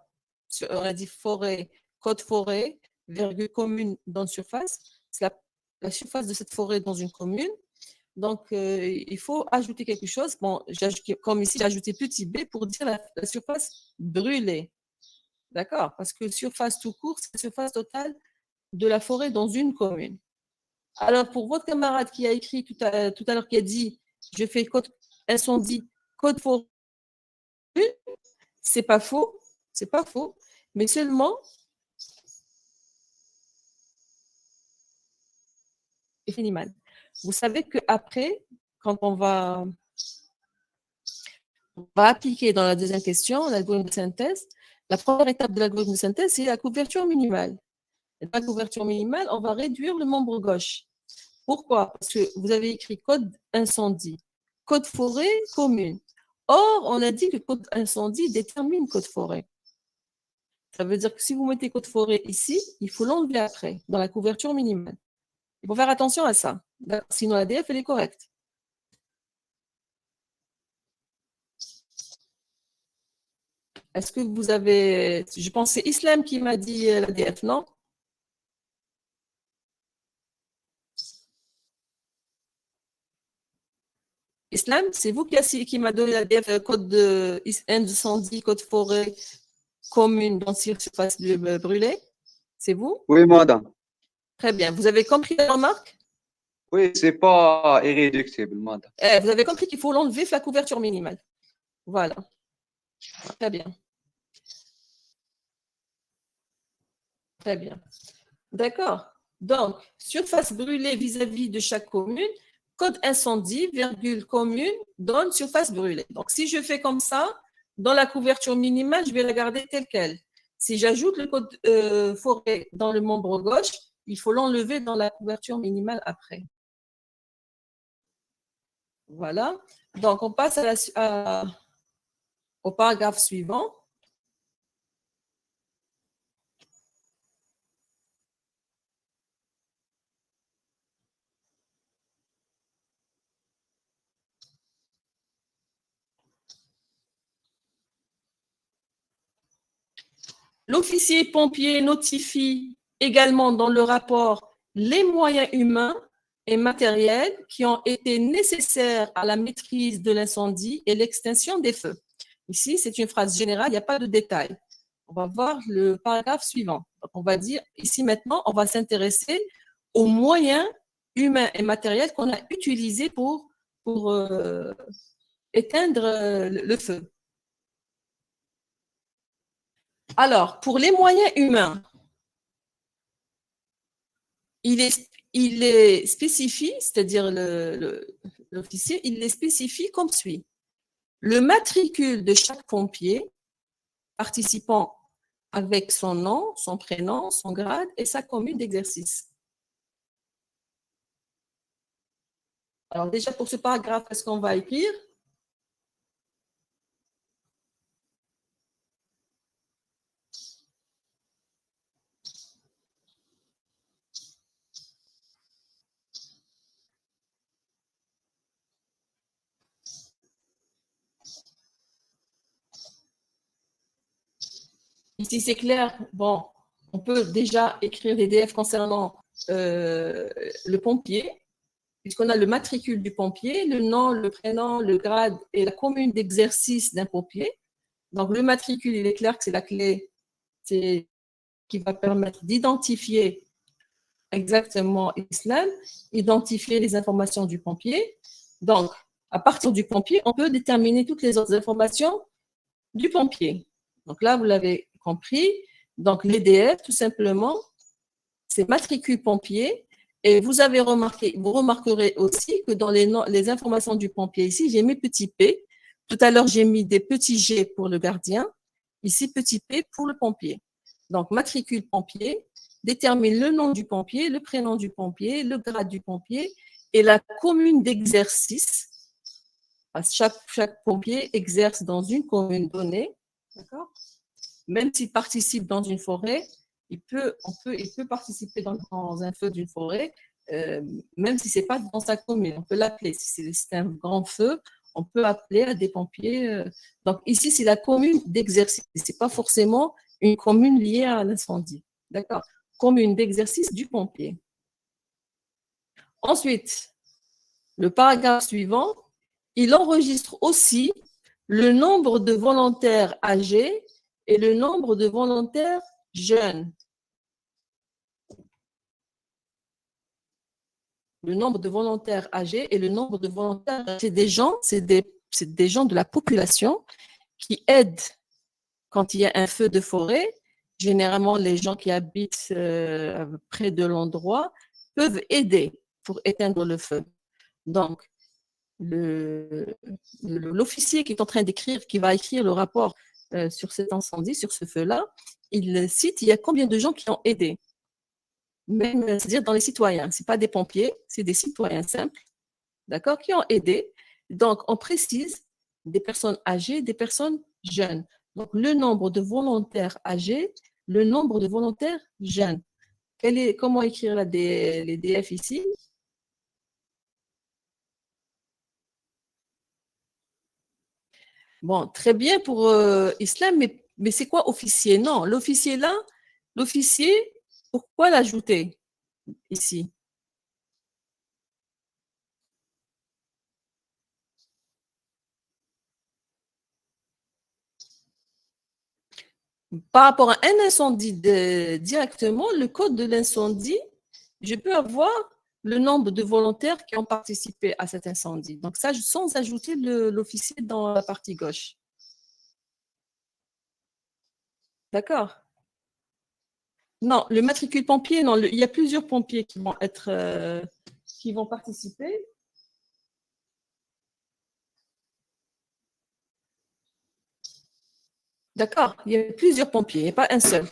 on a dit forêt, code forêt, virgule commune dans une surface. C'est la surface de cette forêt dans une commune. Donc, il faut ajouter quelque chose. Bon, comme ici, j'ai ajouté petit b pour dire la surface brûlée. D'accord? Parce que surface tout court, c'est la surface totale de la forêt dans une commune. Alors, pour votre camarade qui a écrit tout à l'heure, qui a dit je fais code incendie, code forêt, c'est pas faux, c'est pas faux, mais seulement minimal. Vous savez qu'après, quand on va appliquer dans la deuxième question l'algorithme de synthèse, la première étape de l'algorithme de synthèse, c'est la couverture minimale. Et dans la couverture minimale, on va réduire le membre gauche. Pourquoi? Parce que vous avez écrit code incendie, code forêt, commune. Or, on a dit que code incendie détermine code forêt. Ça veut dire que si vous mettez code forêt ici, il faut l'enlever après, dans la couverture minimale. Il faut faire attention à ça. Sinon, la DF, elle est correcte. Est-ce que vous avez... Je pense que c'est Islam qui m'a dit la DF, non? Islam, c'est vous qui m'a donné la DF, code de incendie, code forêt, commune dans surface brûlée? C'est vous?
Oui, madame.
Très bien. Vous avez compris la remarque?
Oui, c'est pas irréductible, madame.
Vous avez compris qu'il faut l'enlever la couverture minimale. Voilà. Très bien. Très bien. D'accord. Donc, surface brûlée vis-à-vis de chaque commune, code incendie, virgule commune, donne surface brûlée. Donc, si je fais comme ça, dans la couverture minimale, je vais la garder telle qu'elle. Si j'ajoute le code forêt dans le membre gauche, il faut l'enlever dans la couverture minimale après. Voilà. Donc, on passe au paragraphe suivant. L'officier pompier notifie également dans le rapport les moyens humains et matériels qui ont été nécessaires à la maîtrise de l'incendie et l'extinction des feux. Ici, c'est une phrase générale, il n'y a pas de détails. On va voir le paragraphe suivant. Donc, on va dire, ici maintenant, on va s'intéresser aux moyens humains et matériels qu'on a utilisés pour éteindre le feu. Alors, pour les moyens humains, il les spécifie, c'est-à-dire l'officier, il les spécifie comme suit. Le matricule de chaque pompier participant avec son nom, son prénom, son grade et sa commune d'exercice. Alors déjà, pour ce paragraphe, qu'est-ce qu'on va écrire? Ici, c'est clair. Bon, on peut déjà écrire des DF concernant le pompier, puisqu'on a le matricule du pompier, le nom, le prénom, le grade et la commune d'exercice d'un pompier. Donc, le matricule, il est clair que c'est la clé qui va permettre d'identifier exactement Islam, identifier les informations du pompier. Donc, à partir du pompier, on peut déterminer toutes les autres informations du pompier. Donc là, vous l'avez compris. Donc, l'EDF, tout simplement, c'est matricule pompier. Et vous remarquerez aussi que dans les informations du pompier, ici, j'ai mis petit p. Tout à l'heure, j'ai mis des petits g pour le gardien. Ici, petit p pour le pompier. Donc, matricule pompier détermine le nom du pompier, le prénom du pompier, le grade du pompier et la commune d'exercice. Chaque pompier exerce dans une commune donnée, d'accord? Même s'il participe dans une forêt, il peut participer dans un feu d'une forêt, même si ce n'est pas dans sa commune. On peut l'appeler. Si c'est un grand feu, on peut appeler à des pompiers. Donc ici, c'est la commune d'exercice. Ce n'est pas forcément une commune liée à l'incendie. D'accord? Commune d'exercice du pompier. Ensuite, le paragraphe suivant, il enregistre aussi le nombre de volontaires âgés et le nombre de volontaires jeunes. Le nombre de volontaires âgés et le nombre de volontaires âgés. C'est des gens de la population qui aident quand il y a un feu de forêt. Généralement, les gens qui habitent près de l'endroit peuvent aider pour éteindre le feu. Donc, l'officier qui est en train d'écrire, qui va écrire le rapport sur cet incendie, sur ce feu-là, il cite il y a combien de gens qui ont aidé. Même, c'est-à-dire dans les citoyens. Ce n'est pas des pompiers, c'est des citoyens simples, d'accord, qui ont aidé. Donc, on précise des personnes âgées, des personnes jeunes. Donc, le nombre de volontaires âgés, le nombre de volontaires jeunes. Comment écrire les DF ici? Bon, très bien pour Islam, mais c'est quoi officier? Non, l'officier là, l'officier, pourquoi l'ajouter ici? Par rapport à un incendie directement, le code de l'incendie, je peux avoir le nombre de volontaires qui ont participé à cet incendie. Donc ça, sans ajouter l'officier dans la partie gauche. D'accord? Non, le matricule pompier, non, il y a plusieurs pompiers qui vont participer. D'accord? Il y a plusieurs pompiers, il n'y a pas un seul.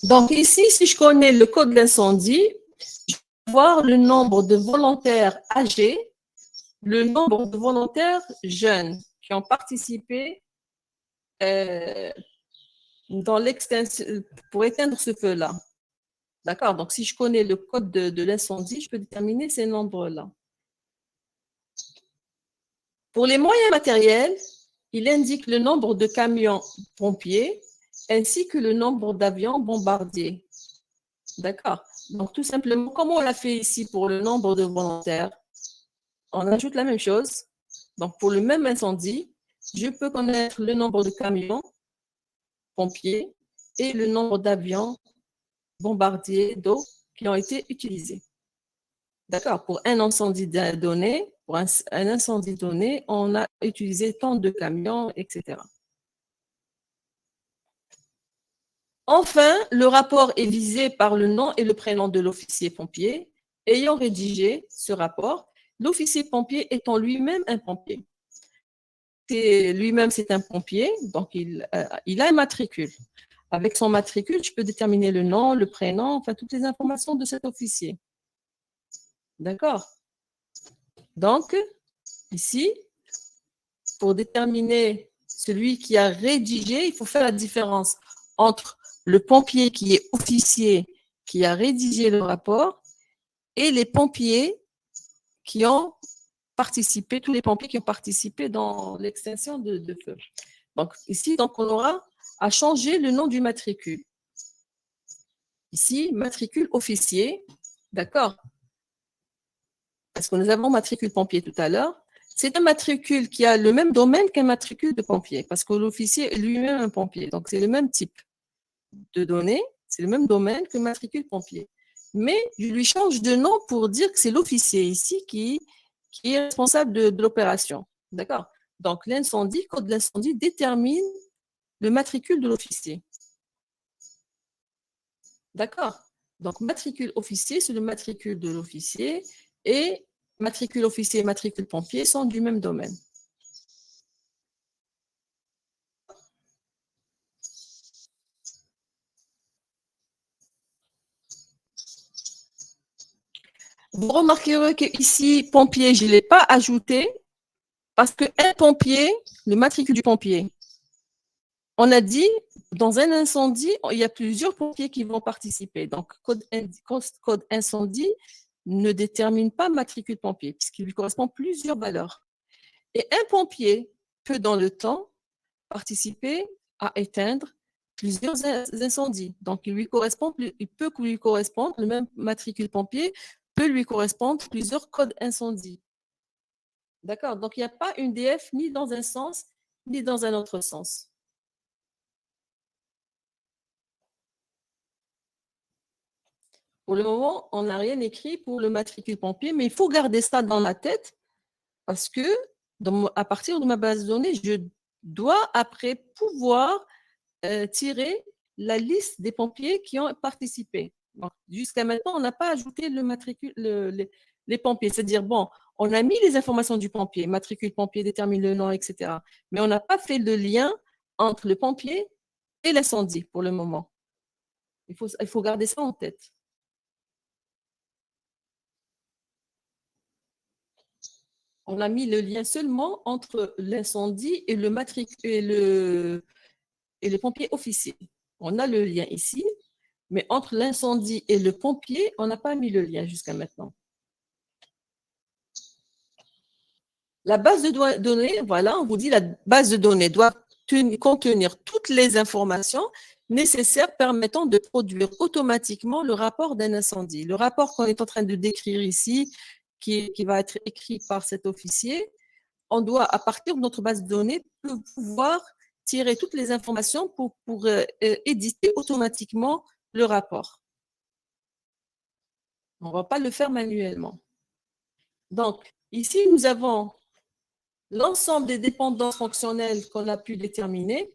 Donc ici, si je connais le code d'incendie, je vais voir le nombre de volontaires âgés, le nombre de volontaires jeunes qui ont participé dans l'extinction pour éteindre ce feu-là. D'accord? Donc si je connais le code de l'incendie, je peux déterminer ces nombres-là. Pour les moyens matériels, il indique le nombre de camions pompiers ainsi que le nombre d'avions bombardiers. D'accord? Donc, tout simplement, comme on l'a fait ici pour le nombre de volontaires, on ajoute la même chose. Donc, pour le même incendie, je peux connaître le nombre de camions, pompiers, et le nombre d'avions bombardiers d'eau qui ont été utilisés. D'accord, pour un incendie donné, pour un incendie donné, on a utilisé tant de camions, etc. Enfin, le rapport est visé par le nom et le prénom de l'officier pompier. Ayant rédigé ce rapport, l'officier pompier étant lui-même un pompier. Lui-même, c'est un pompier, donc il a un matricule. Avec son matricule, je peux déterminer le nom, le prénom, enfin toutes les informations de cet officier. D'accord? Donc, ici, pour déterminer celui qui a rédigé, il faut faire la différence entre le pompier qui est officier, qui a rédigé le rapport, et les pompiers qui ont participé, tous les pompiers qui ont participé dans l'extinction de feu. Donc, ici, donc, on aura à changer le nom du matricule. Ici, matricule officier, d'accord? Parce que nous avons matricule pompier tout à l'heure. C'est un matricule qui a le même domaine qu'un matricule de pompier, parce que l'officier est lui-même un pompier. Donc, c'est le même type de données, c'est le même domaine que le matricule pompier. Mais je lui change de nom pour dire que c'est l'officier ici qui est responsable de l'opération. D'accord? Donc, l'incendie, code de l'incendie détermine le matricule de l'officier. D'accord? Donc, matricule officier, c'est le matricule de l'officier, et matricule officier et matricule pompier sont du même domaine. Vous remarquerez qu'ici, pompier, je ne l'ai pas ajouté parce qu'un pompier, le matricule du pompier, on a dit, dans un incendie, il y a plusieurs pompiers qui vont participer. Donc, code incendie ne détermine pas matricule pompier, puisqu'il lui correspond plusieurs valeurs. Et un pompier peut, dans le temps, participer à éteindre plusieurs incendies. Donc, il peut lui correspondre, le même matricule pompier peut lui correspondre plusieurs codes incendies. D'accord? Donc, il n'y a pas une DF ni dans un sens, ni dans un autre sens. Pour le moment, on n'a rien écrit pour le matricule pompier, mais il faut garder ça dans la tête parce que à partir de ma base de données, je dois après pouvoir tirer la liste des pompiers qui ont participé. Jusqu'à maintenant, on n'a pas ajouté le matricule, les pompiers. C'est-à-dire, bon, on a mis les informations du pompier, matricule pompier, détermine le nom, etc. Mais on n'a pas fait le lien entre le pompier et l'incendie pour le moment. Il faut garder ça en tête. On a mis le lien seulement entre l'incendie et le matricule et le pompier officier. On a le lien ici, mais entre l'incendie et le pompier, on n'a pas mis le lien jusqu'à maintenant. La base de données, voilà, on vous dit la base de données doit contenir toutes les informations nécessaires permettant de produire automatiquement le rapport d'un incendie. Le rapport qu'on est en train de décrire ici, qui va être écrit par cet officier, on doit, à partir de notre base de données, pouvoir tirer toutes les informations pour éditer automatiquement le rapport. On ne va pas le faire manuellement. Donc, ici, nous avons l'ensemble des dépendances fonctionnelles qu'on a pu déterminer.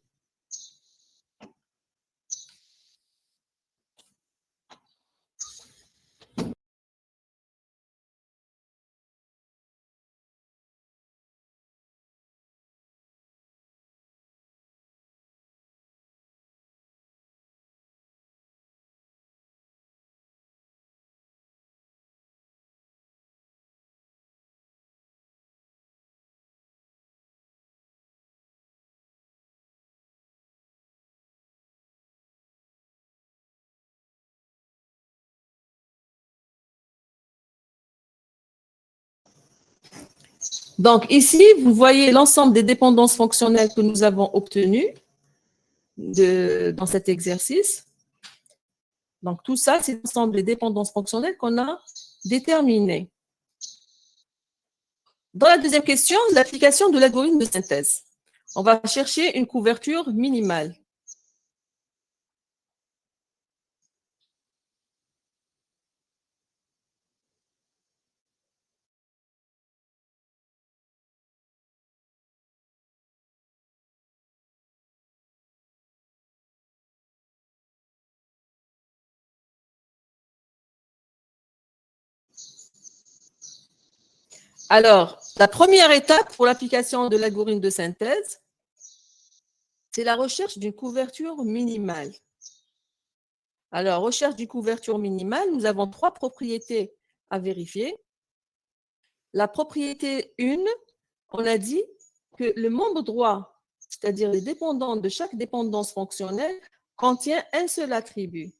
Donc, ici, vous voyez l'ensemble des dépendances fonctionnelles que nous avons obtenues dans cet exercice. Donc, tout ça, c'est l'ensemble des dépendances fonctionnelles qu'on a déterminées. Dans la deuxième question, l'application de l'algorithme de synthèse. On va chercher une couverture minimale. Alors, la première étape pour l'application de l'algorithme de synthèse, c'est la recherche d'une couverture minimale. Alors, recherche d'une couverture minimale, nous avons trois propriétés à vérifier. La propriété 1, on a dit que le membre droit, c'est-à-dire les dépendants de chaque dépendance fonctionnelle, contient un seul attribut.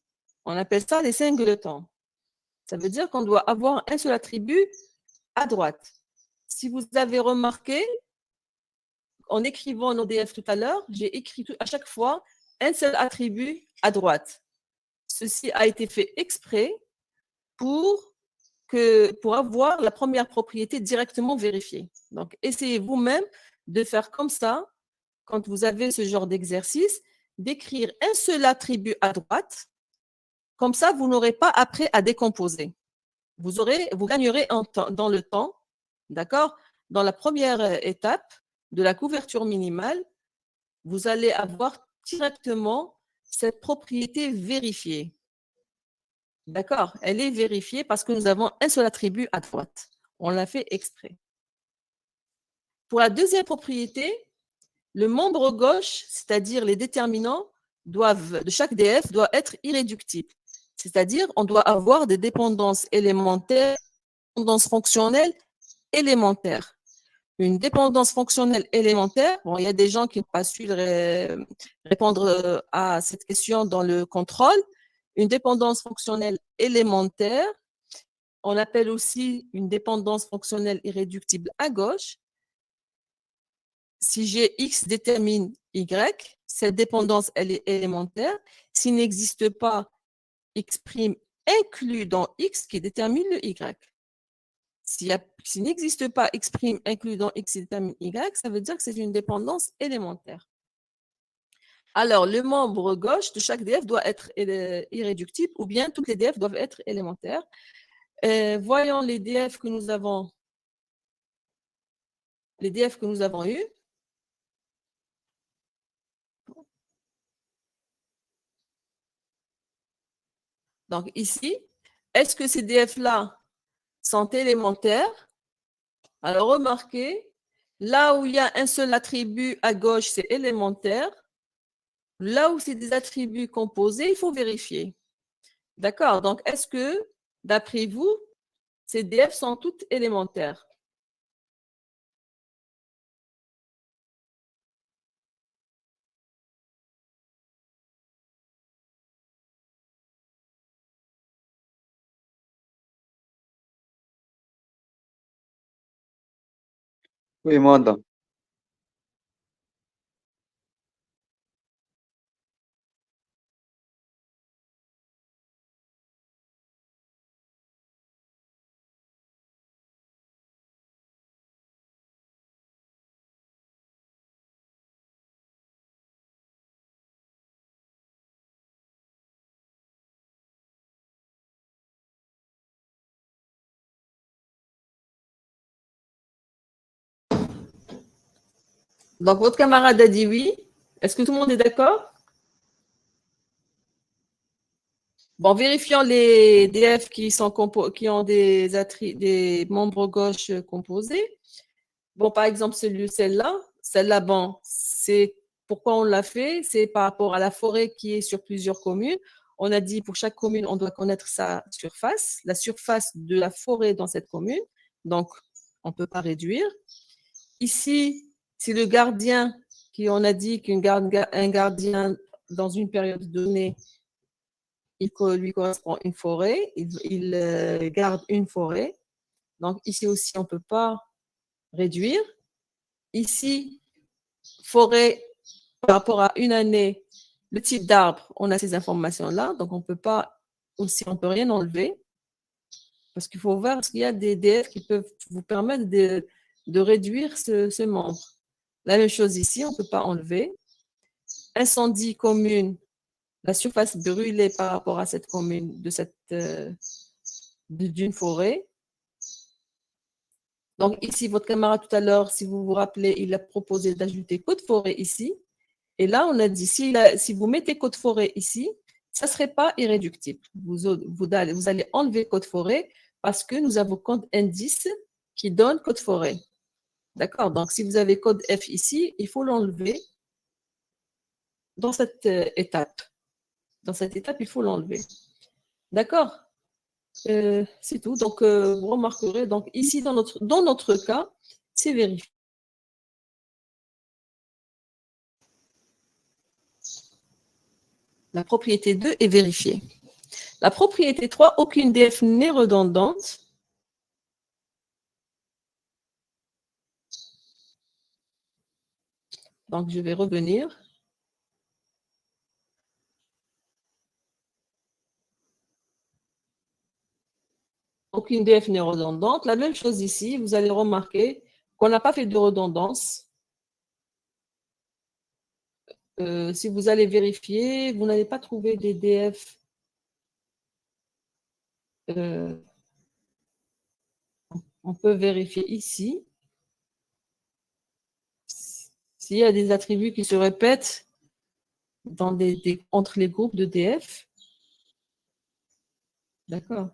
On appelle ça les singletons. Ça veut dire qu'on doit avoir un seul attribut à droite. Si vous avez remarqué, en écrivant nos DF tout à l'heure, j'ai écrit à chaque fois un seul attribut à droite. Ceci a été fait exprès pour avoir la première propriété directement vérifiée. Donc, essayez vous-même de faire comme ça, quand vous avez ce genre d'exercice, d'écrire un seul attribut à droite. Comme ça, vous n'aurez pas après à décomposer. Vous gagnerez dans le temps, d'accord? Dans la première étape de la couverture minimale, vous allez avoir directement cette propriété vérifiée. D'accord? Elle est vérifiée parce que nous avons un seul attribut à droite. On l'a fait exprès. Pour la deuxième propriété, le membre gauche, c'est-à-dire les déterminants de chaque DF, doit être irréductible. C'est-à-dire, on doit avoir des dépendances élémentaires, dépendances fonctionnelles élémentaires. Une dépendance fonctionnelle élémentaire, bon, il y a des gens qui n'ont pas su répondre à cette question dans le contrôle. Une dépendance fonctionnelle élémentaire, on appelle aussi une dépendance fonctionnelle irréductible à gauche. Si j'ai X détermine Y, cette dépendance, elle est élémentaire. S'il n'existe pas X' inclus dans X qui détermine le Y. S'il n'existe pas X' inclus dans X qui détermine Y, ça veut dire que c'est une dépendance élémentaire. Alors, le membre gauche de chaque DF doit être irréductible ou bien toutes les DF doivent être élémentaires. Voyons les DF que nous avons eus. Donc ici, est-ce que ces DF-là sont élémentaires? Alors remarquez, là où il y a un seul attribut à gauche, c'est élémentaire. Là où c'est des attributs composés, il faut vérifier. D'accord? Donc est-ce que, d'après vous, ces DF sont toutes élémentaires?
Oui, madame. Donc votre camarade a dit oui. Est-ce que tout le monde est d'accord? Bon, vérifions les DF qui ont des membres gauche composés. Bon, par exemple, celle-là, bon, c'est pourquoi on l'a fait, c'est par rapport à la forêt qui est sur plusieurs communes. On a dit pour chaque commune, on doit connaître sa surface, la surface de la forêt dans cette commune. Donc, on ne peut pas réduire. Ici, c'est le gardien on a dit qu'un gardien dans une période donnée, il lui correspond une forêt, il garde une forêt. Donc ici aussi, on ne peut pas réduire. Ici, forêt par rapport à une année, le type d'arbre, on a ces informations-là, donc on ne peut pas aussi, on ne peut rien enlever. Parce qu'il faut voir, parce qu'il y a des DF qui peuvent vous permettre de réduire ce membre. La même chose ici, on ne peut pas enlever. Incendie commune, la surface brûlée par rapport à cette commune d'une forêt. Donc ici, votre camarade tout à l'heure, si vous vous rappelez, il a proposé d'ajouter côte forêt ici. Et là, on a dit, si vous mettez côte forêt ici, ça ne serait pas irréductible. Vous allez enlever côte forêt parce que nous avons code indice qui donne code forêt. D'accord? Donc, si vous avez code F ici, il faut l'enlever dans cette étape. Dans cette étape, il faut l'enlever. D'accord? C'est tout. Donc, vous remarquerez, donc ici, dans notre cas, c'est vérifié. La propriété 2 est vérifiée. La propriété 3, aucune DF n'est redondante. Donc, je vais revenir. Aucune DF n'est redondante. La même chose ici, vous allez remarquer qu'on n'a pas fait de redondance. Si vous allez vérifier, vous n'allez pas trouver des DF. On peut vérifier ici. S'il y a des attributs qui se répètent entre les groupes de DF. D'accord.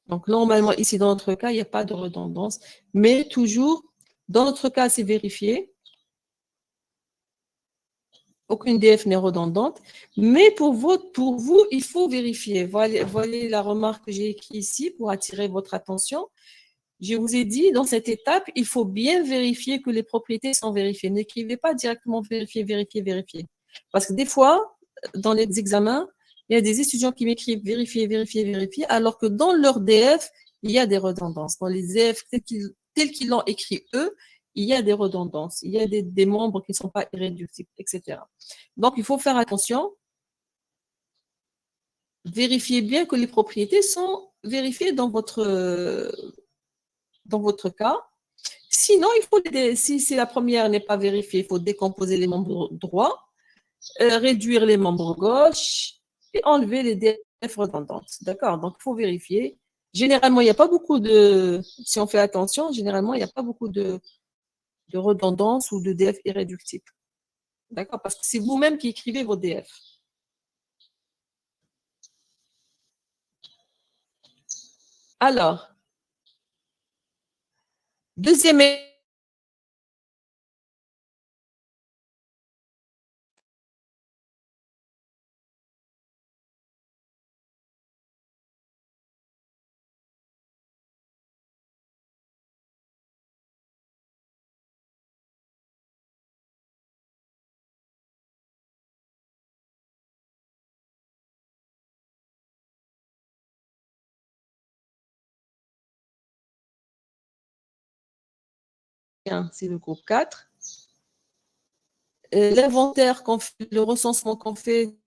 Donc, normalement, ici, dans notre cas, il n'y a pas de redondance. Mais toujours, dans notre cas, c'est vérifié. Aucune DF n'est redondante. Mais pour vous, il faut vérifier. Voilà la remarque que j'ai écrite ici pour attirer votre attention. Je vous ai dit, dans cette étape, il faut bien vérifier que les propriétés sont vérifiées. N'écrivez pas directement vérifier, vérifier, vérifier. Parce que des fois, dans les examens, il y a des étudiants qui m'écrivent vérifier, vérifier, vérifier, alors que dans leur DF, il y a des redondances. Dans les DF tels qu'ils l'ont écrit eux, il y a des redondances. Il y a des membres qui ne sont pas irréductibles, etc. Donc, il faut faire attention. Vérifiez bien que les propriétés sont vérifiées dans votre cas. Sinon, si la première n'est pas vérifiée, il faut décomposer les membres droits, réduire les membres gauche et enlever les DF redondantes. D'accord? Donc, il faut vérifier. Généralement, il n'y a pas beaucoup si on fait attention, généralement, il n'y a pas beaucoup de redondance ou de DF irréductibles. D'accord? Parce que c'est vous-même qui écrivez vos DF. Alors, deuxième c'est le groupe 4. L'inventaire qu'on fait, le recensement qu'on fait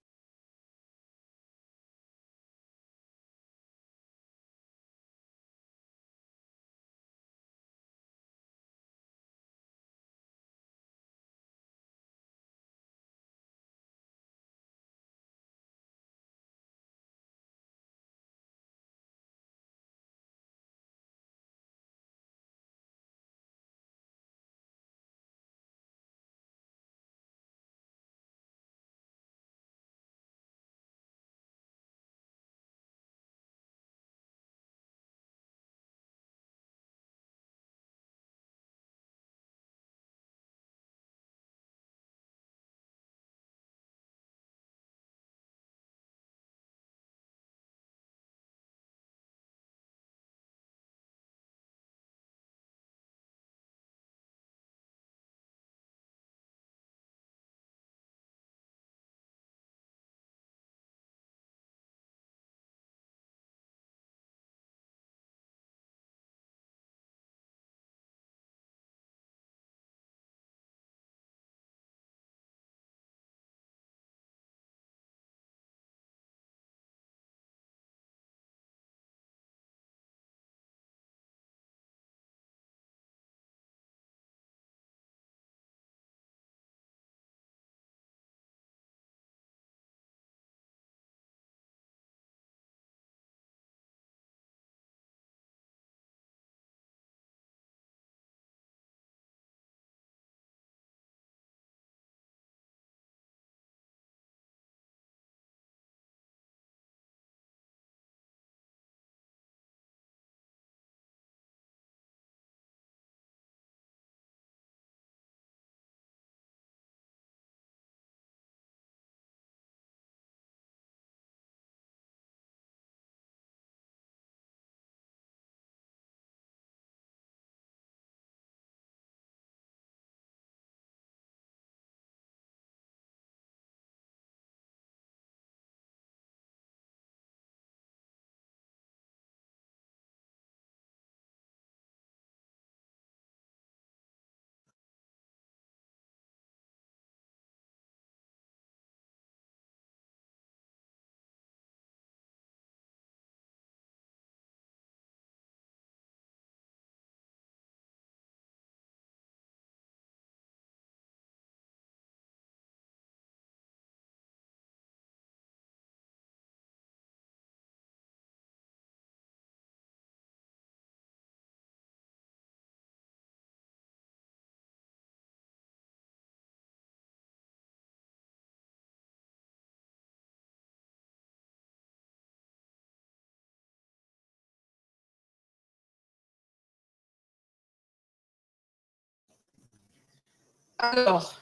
Alors,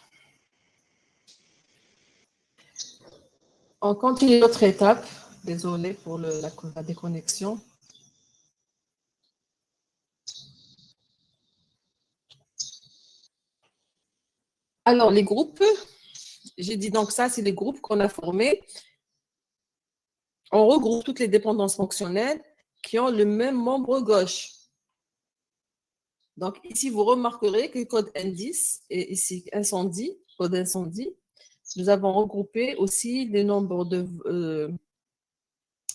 on continue notre étape. Désolée pour la déconnexion. Alors, les groupes, j'ai dit donc ça, c'est les groupes qu'on a formés. On regroupe toutes les dépendances fonctionnelles qui ont le même membre gauche. Donc, ici, vous remarquerez que le code indice et ici incendie, code incendie, nous avons regroupé aussi les nombres de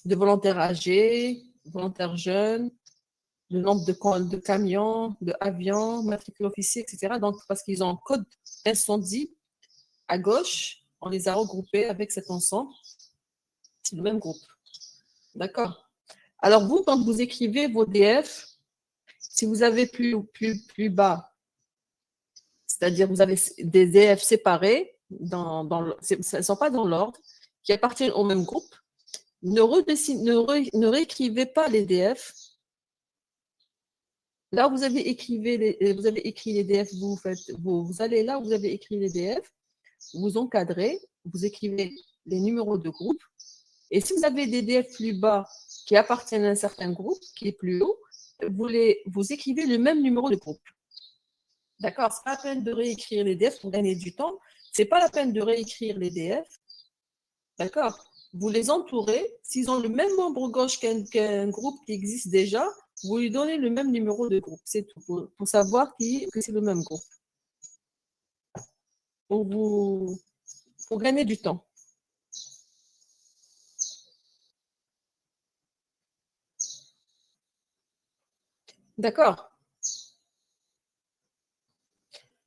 volontaires âgés, volontaires jeunes, le nombre de camions, d'avions, matricule officier, etc. Donc, parce qu'ils ont un code incendie à gauche, on les a regroupés avec cet ensemble. C'est le même groupe. D'accord? Alors, vous, quand vous écrivez vos DF, si vous avez plus bas, c'est-à-dire vous avez des DF séparés, elles ne sont pas dans l'ordre, qui appartiennent au même groupe, ne réécrivez pas les DF. Là, vous avez écrit les DF, vous allez là où vous avez écrit les DF, vous encadrez, vous écrivez les numéros de groupe. Et si vous avez des DF plus bas qui appartiennent à un certain groupe, qui est plus haut, vous écrivez le même numéro de groupe. D'accord? Ce n'est pas la peine de réécrire les DF pour gagner du temps. Ce n'est pas la peine de réécrire les DF. D'accord? Vous les entourez. S'ils ont le même membre gauche qu'un groupe qui existe déjà, vous lui donnez le même numéro de groupe. C'est tout. Pour savoir que c'est le même groupe. Pour gagner du temps. D'accord?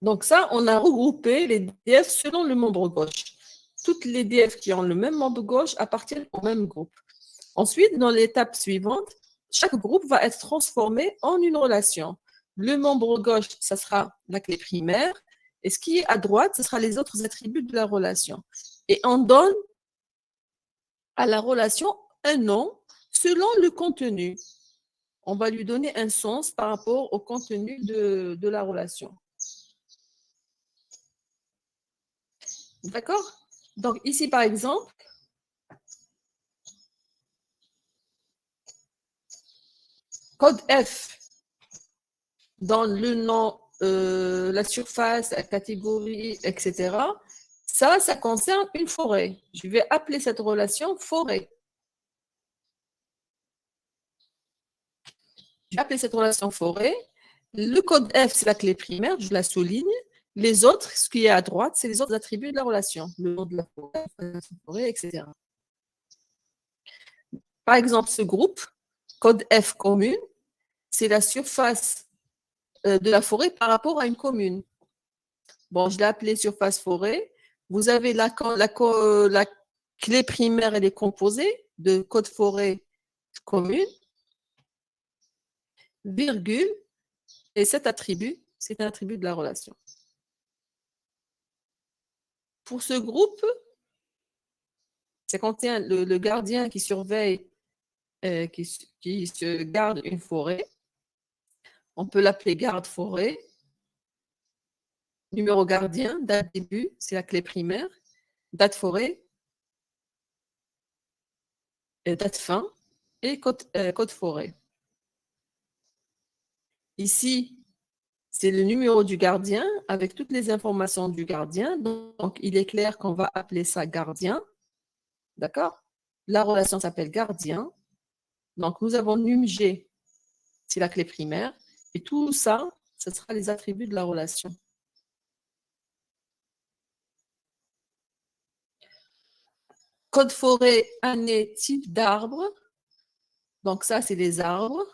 Donc ça, on a regroupé les DF selon le membre gauche. Toutes les DF qui ont le même membre gauche appartiennent au même groupe. Ensuite, dans l'étape suivante, chaque groupe va être transformé en une relation. Le membre gauche, ça sera la clé primaire, et ce qui est à droite, ce sera les autres attributs de la relation. Et on donne à la relation un nom selon le contenu. On va lui donner un sens par rapport au contenu de la relation. D'accord? Donc ici, par exemple, code F, dans le nom, la surface, la catégorie, etc., ça concerne une forêt. Je vais appeler cette relation forêt. Je vais appeler cette relation forêt. Le code F, c'est la clé primaire, je la souligne. Les autres, ce qui est à droite, c'est les autres attributs de la relation. Le nom de la forêt, etc. Par exemple, ce groupe, code F commune, c'est la surface de la forêt par rapport à une commune. Bon, je l'ai appelé surface forêt. Vous avez la clé primaire, elle est composée de code forêt commune, virgule, et cet attribut, c'est un attribut de la relation. Pour ce groupe, ça contient le gardien qui surveille, qui se garde une forêt. On peut l'appeler garde-forêt. Numéro gardien, date début, c'est la clé primaire. Date forêt, date fin et code forêt. Ici, c'est le numéro du gardien avec toutes les informations du gardien. Donc, il est clair qu'on va appeler ça gardien. D'accord? La relation s'appelle gardien. Donc, nous avons NumG, c'est la clé primaire. Et tout ça, ce sera les attributs de la relation. Code forêt, année, type d'arbre. Donc, ça, c'est les arbres.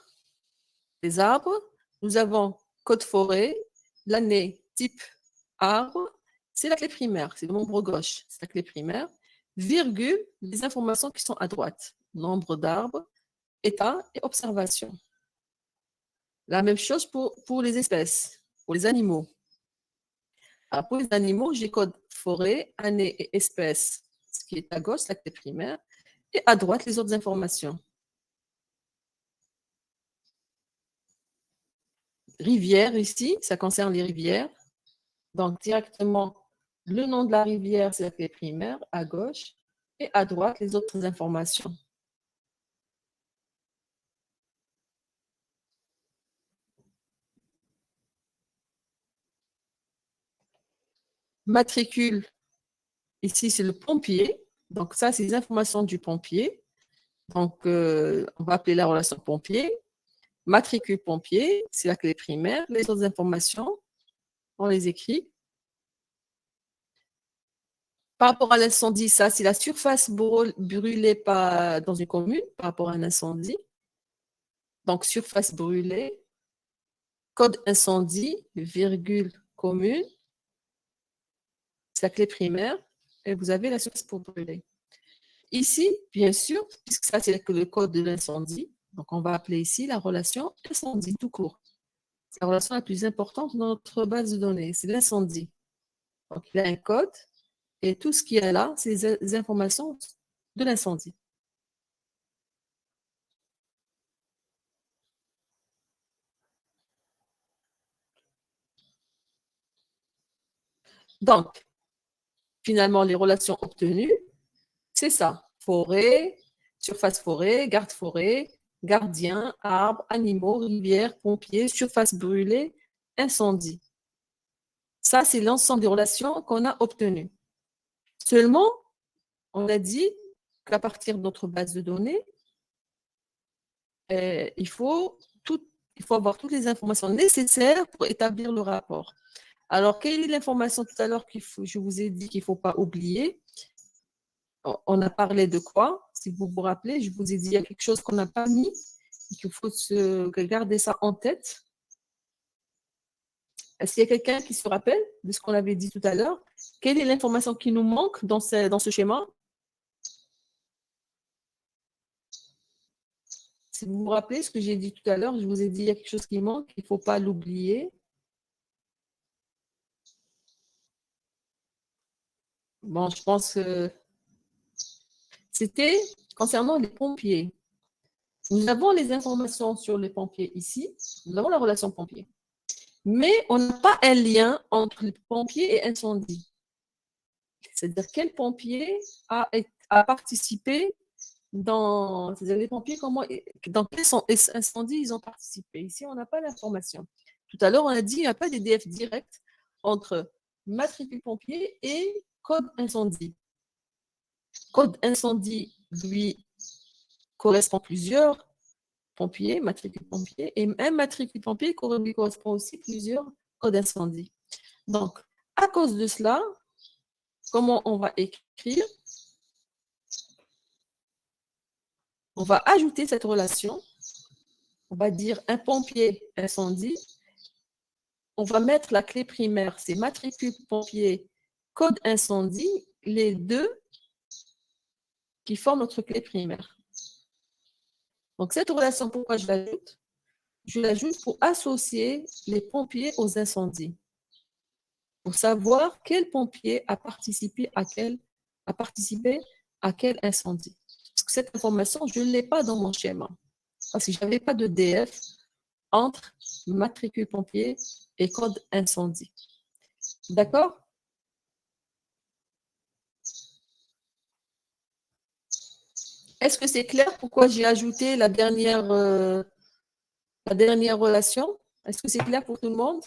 Les arbres. Nous avons code forêt, l'année, type arbre. C'est la clé primaire, c'est le nombre gauche, c'est la clé primaire. Virgule, les informations qui sont à droite. Nombre d'arbres, état et observation. La même chose pour les espèces, pour les animaux. Alors, pour les animaux, j'ai code forêt, année et espèce, ce qui est à gauche, la clé primaire, et à droite, les autres informations. Rivière, ici, ça concerne les rivières. Donc, directement, le nom de la rivière, c'est la clé primaire, à gauche, et à droite, les autres informations. Matricule, ici, c'est le pompier. Donc, ça, c'est les informations du pompier. Donc, on va appeler la relation pompier. Matricule pompier, c'est la clé primaire. Les autres informations, on les écrit. Par rapport à l'incendie, ça, c'est la surface brûlée dans une commune par rapport à un incendie. Donc, surface brûlée, code incendie, virgule, commune, c'est la clé primaire, et vous avez la surface pour brûler. Ici, bien sûr, puisque ça, c'est le code de l'incendie, donc on va appeler ici la relation incendie tout court. C'est la relation la plus importante dans notre base de données, c'est l'incendie. Donc, il y a un code, et tout ce qu'il y a là, c'est les informations de l'incendie. Donc, finalement, les relations obtenues, c'est ça. Forêt, surface forêt, garde forêt, gardien, arbre, animaux, rivière, pompiers, surface brûlée, incendie. Ça, c'est l'ensemble des relations qu'on a obtenues. Seulement, on a dit qu'à partir de notre base de données, il faut avoir toutes les informations nécessaires pour établir le rapport. Alors, quelle est l'information tout à l'heure que je vous ai dit qu'il ne faut pas oublier? On a parlé de quoi? Si vous vous rappelez, je vous ai dit qu'il y a quelque chose qu'on n'a pas mis et qu'il faut garder ça en tête. Est-ce qu'il y a quelqu'un qui se rappelle de ce qu'on avait dit tout à l'heure? Quelle est l'information qui nous manque dans ce schéma? Si vous vous rappelez ce que j'ai dit tout à l'heure, je vous ai dit qu'il y a quelque chose qui manque, il ne faut pas l'oublier. Bon, je pense que c'était concernant les pompiers. Nous avons les informations sur les pompiers ici. Nous avons la relation pompier. Mais on n'a pas un lien entre les pompiers et incendie. C'est-à-dire quel pompier a participé c'est-à-dire les pompiers, dans quel incendie ils ont participé. Ici, on n'a pas l'information. Tout à l'heure, on a dit qu'il n'y a pas d'EDF direct entre matricule pompier et code incendie. Code incendie, lui, correspond à plusieurs pompiers, matricule pompier, et un matricule pompier lui correspond aussi plusieurs codes incendie. Donc, à cause de cela, comment on va écrire? On va ajouter cette relation. On va dire un pompier incendie. On va mettre la clé primaire, c'est matricule pompier, code incendie, les deux qui forment notre clé primaire. Donc, cette relation, pourquoi je l'ajoute? Je l'ajoute pour associer les pompiers aux incendies. Pour savoir quel pompier a participé à quel incendie. Parce que cette information, je ne l'ai pas dans mon schéma. Parce que je n'avais pas de DF entre matricule pompier et code incendie. D'accord? Est-ce que c'est clair pourquoi j'ai ajouté la dernière relation? Est-ce que c'est clair pour tout le monde?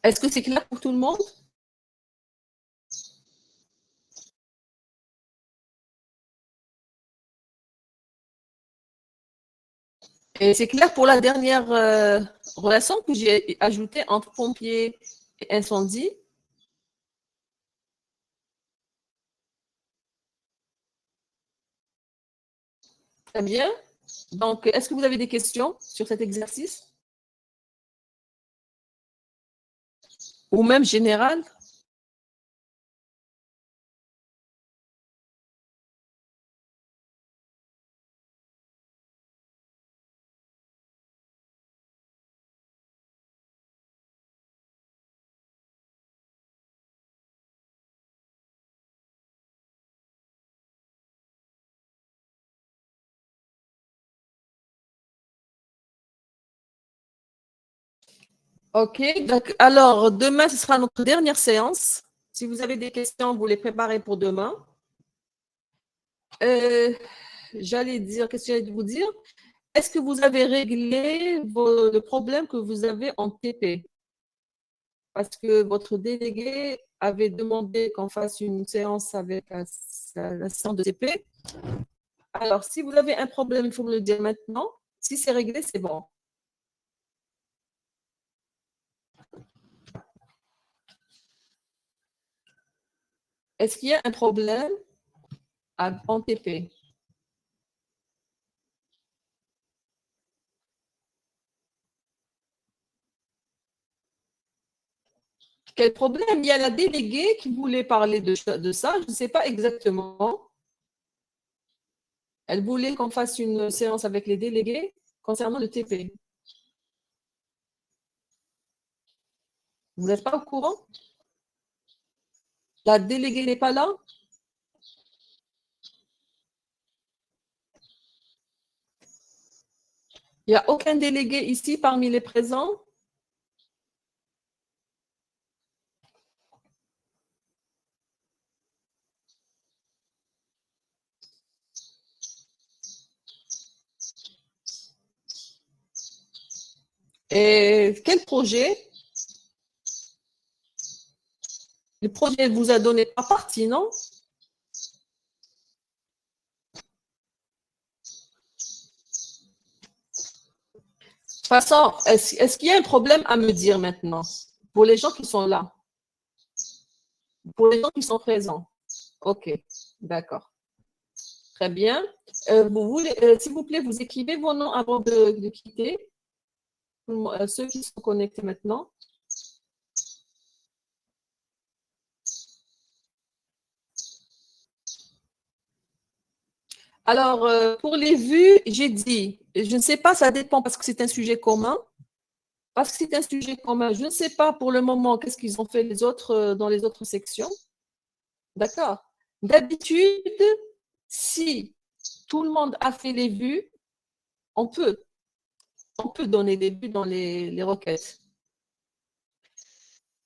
Est-ce que c'est clair pour tout le monde? Et c'est clair pour la dernière relation que j'ai ajoutée entre pompiers et incendie? Très bien. Donc, est-ce que vous avez des questions sur cet exercice? Ou même général? OK, donc alors demain, ce sera notre dernière séance. Si vous avez des questions, vous les préparez pour demain. J'allais dire, qu'est-ce que j'allais vous dire? Est-ce que vous avez réglé le problème que vous avez en TP? Parce que votre délégué avait demandé qu'on fasse une séance avec la séance de TP. Alors, si vous avez un problème, il faut me le dire maintenant. Si c'est réglé, c'est bon. Est-ce qu'il y a un problème en TP? Quel problème? Il y a la déléguée qui voulait parler de ça. Je ne sais pas exactement. Elle voulait qu'on fasse une séance avec les délégués concernant le TP. Vous n'êtes pas au courant? La déléguée n'est pas là? Il n'y a aucun délégué ici parmi les présents? Et quel projet? Le projet vous a donné pas partie, non? De toute façon, est-ce qu'il y a un problème à me dire maintenant pour les gens qui sont là, pour les gens qui sont présents? OK, d'accord. Très bien. S'il vous plaît, vous écrivez vos noms avant de quitter. Ceux qui sont connectés maintenant. Alors, pour les vues, j'ai dit, je ne sais pas, ça dépend parce que c'est un sujet commun. Parce que c'est un sujet commun, je ne sais pas pour le moment qu'est-ce qu'ils ont fait les autres dans les autres sections. D'accord. D'habitude, si tout le monde a fait les vues, on peut, on peut donner des vues dans les requêtes.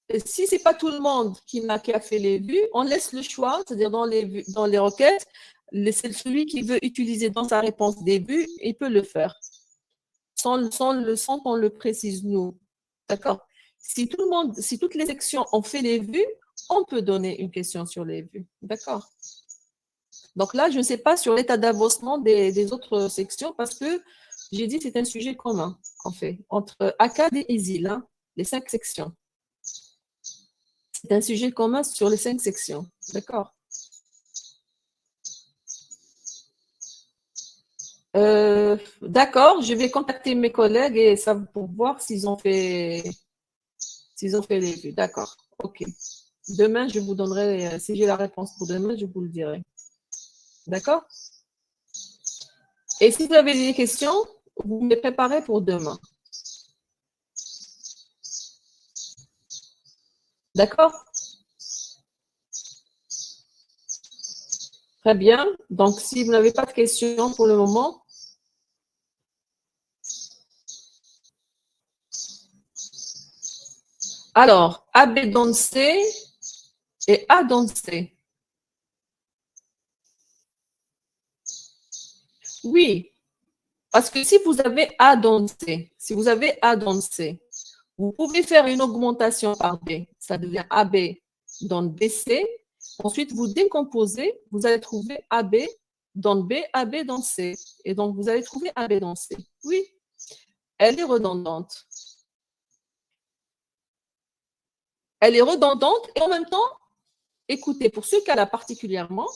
Et si ce n'est pas tout le monde qui a fait les vues, on laisse le choix, c'est-à-dire dans les requêtes, c'est celui qui veut utiliser dans sa réponse des vues, il peut le faire, sans qu'on le précise nous. D'accord? Si toutes les sections ont fait les vues, on peut donner une question sur les vues. D'accord? Donc là, je ne sais pas sur l'état d'avancement des autres sections parce que j'ai dit que c'est un sujet commun qu'on fait entre ACAD et ISIL, hein, les 5 sections. C'est un sujet commun sur les 5 sections. D'accord. D'accord, je vais contacter mes collègues et ça pour voir s'ils ont fait les vues. D'accord. OK. Demain, je vous donnerai, si j'ai la réponse pour demain, je vous le dirai. D'accord? Et si vous avez des questions, vous me les préparez pour demain. D'accord? Très bien. Donc, si vous n'avez pas de questions pour le moment, alors, AB dans C et A dans C. Oui, parce que si vous avez A dans C, vous pouvez faire une augmentation par B. Ça devient AB dans BC. Ensuite, vous décomposez, vous allez trouver AB dans B, AB dans C. Et donc, vous allez trouver AB dans C. Oui, elle est redondante. Elle est redondante et en même temps, écoutez, pour ce cas-là particulièrement,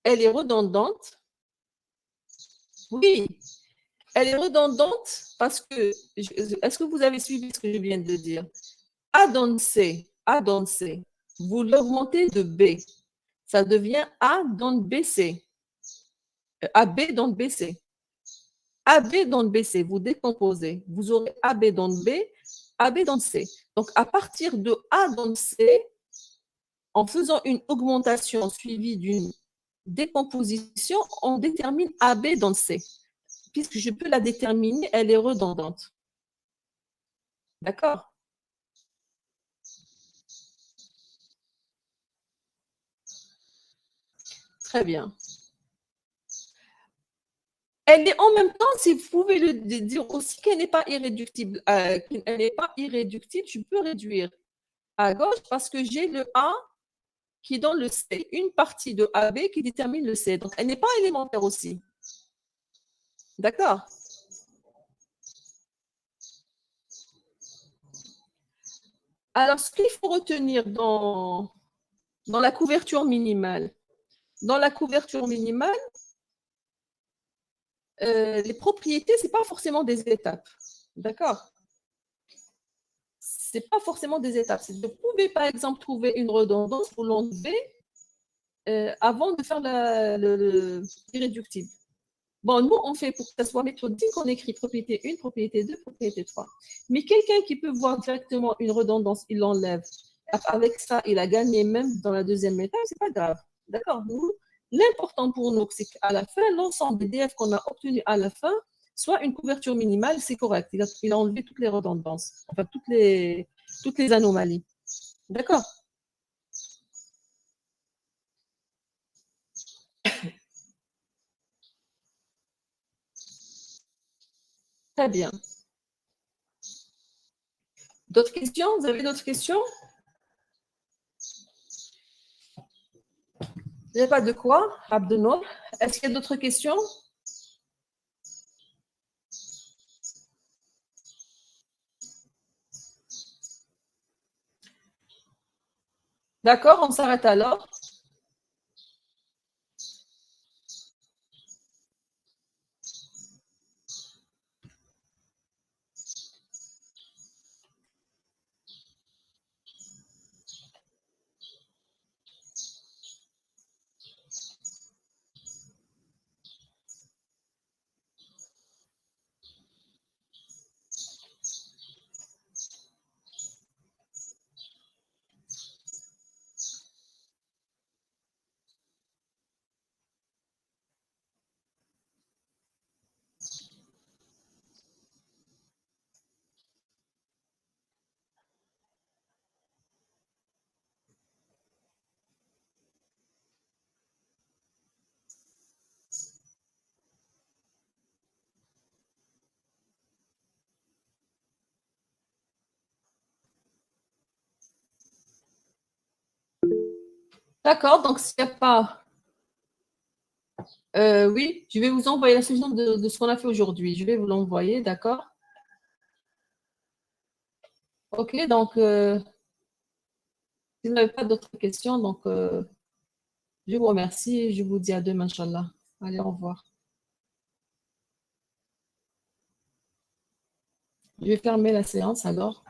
elle est redondante. Oui, elle est redondante parce que, est-ce que vous avez suivi ce que je viens de dire? A dans C, vous l'augmentez de B, ça devient A dans BC, AB dans BC. AB dans BC, vous décomposez, vous aurez AB dans B, AB dans C. Donc, à partir de A dans C, en faisant une augmentation suivie d'une décomposition, on détermine AB dans C. Puisque je peux la déterminer, elle est redondante. D'accord? Très bien. Elle est en même temps, si vous pouvez le dire aussi qu'elle n'est pas irréductible. Elle n'est pas irréductible, je peux réduire à gauche parce que j'ai le A qui est dans le C, une partie de AB qui détermine le C. Donc, elle n'est pas élémentaire aussi. D'accord? Alors, ce qu'il faut retenir dans la couverture minimale, les propriétés, ce n'est pas forcément des étapes. D'accord? Ce n'est pas forcément des étapes. Vous pouvez, par exemple, trouver une redondance, vous l'enlevez avant de faire l'irréductible. Bon, nous, on fait pour que ça soit méthodique, on écrit propriété 1, propriété 2, propriété 3. Mais quelqu'un qui peut voir directement une redondance, il l'enlève. Avec ça, il a gagné même dans la deuxième étape, c'est pas grave. D'accord? L'important pour nous, c'est qu'à la fin, l'ensemble des DF qu'on a obtenu à la fin, soit une couverture minimale, c'est correct. Il a enlevé toutes les redondances, enfin toutes les anomalies. D'accord? Très bien. D'autres questions? Vous avez d'autres questions? Il n'y a pas de quoi, Abdenour. Est-ce qu'il y a d'autres questions? D'accord, on s'arrête alors. D'accord, donc s'il n'y a pas... oui, je vais vous envoyer la solution de ce qu'on a fait aujourd'hui. Je vais vous l'envoyer, d'accord? Ok, donc, si vous n'avez pas d'autres questions, donc, je vous remercie et je vous dis à demain, Inch'Allah. Allez, au revoir. Je vais fermer la séance alors.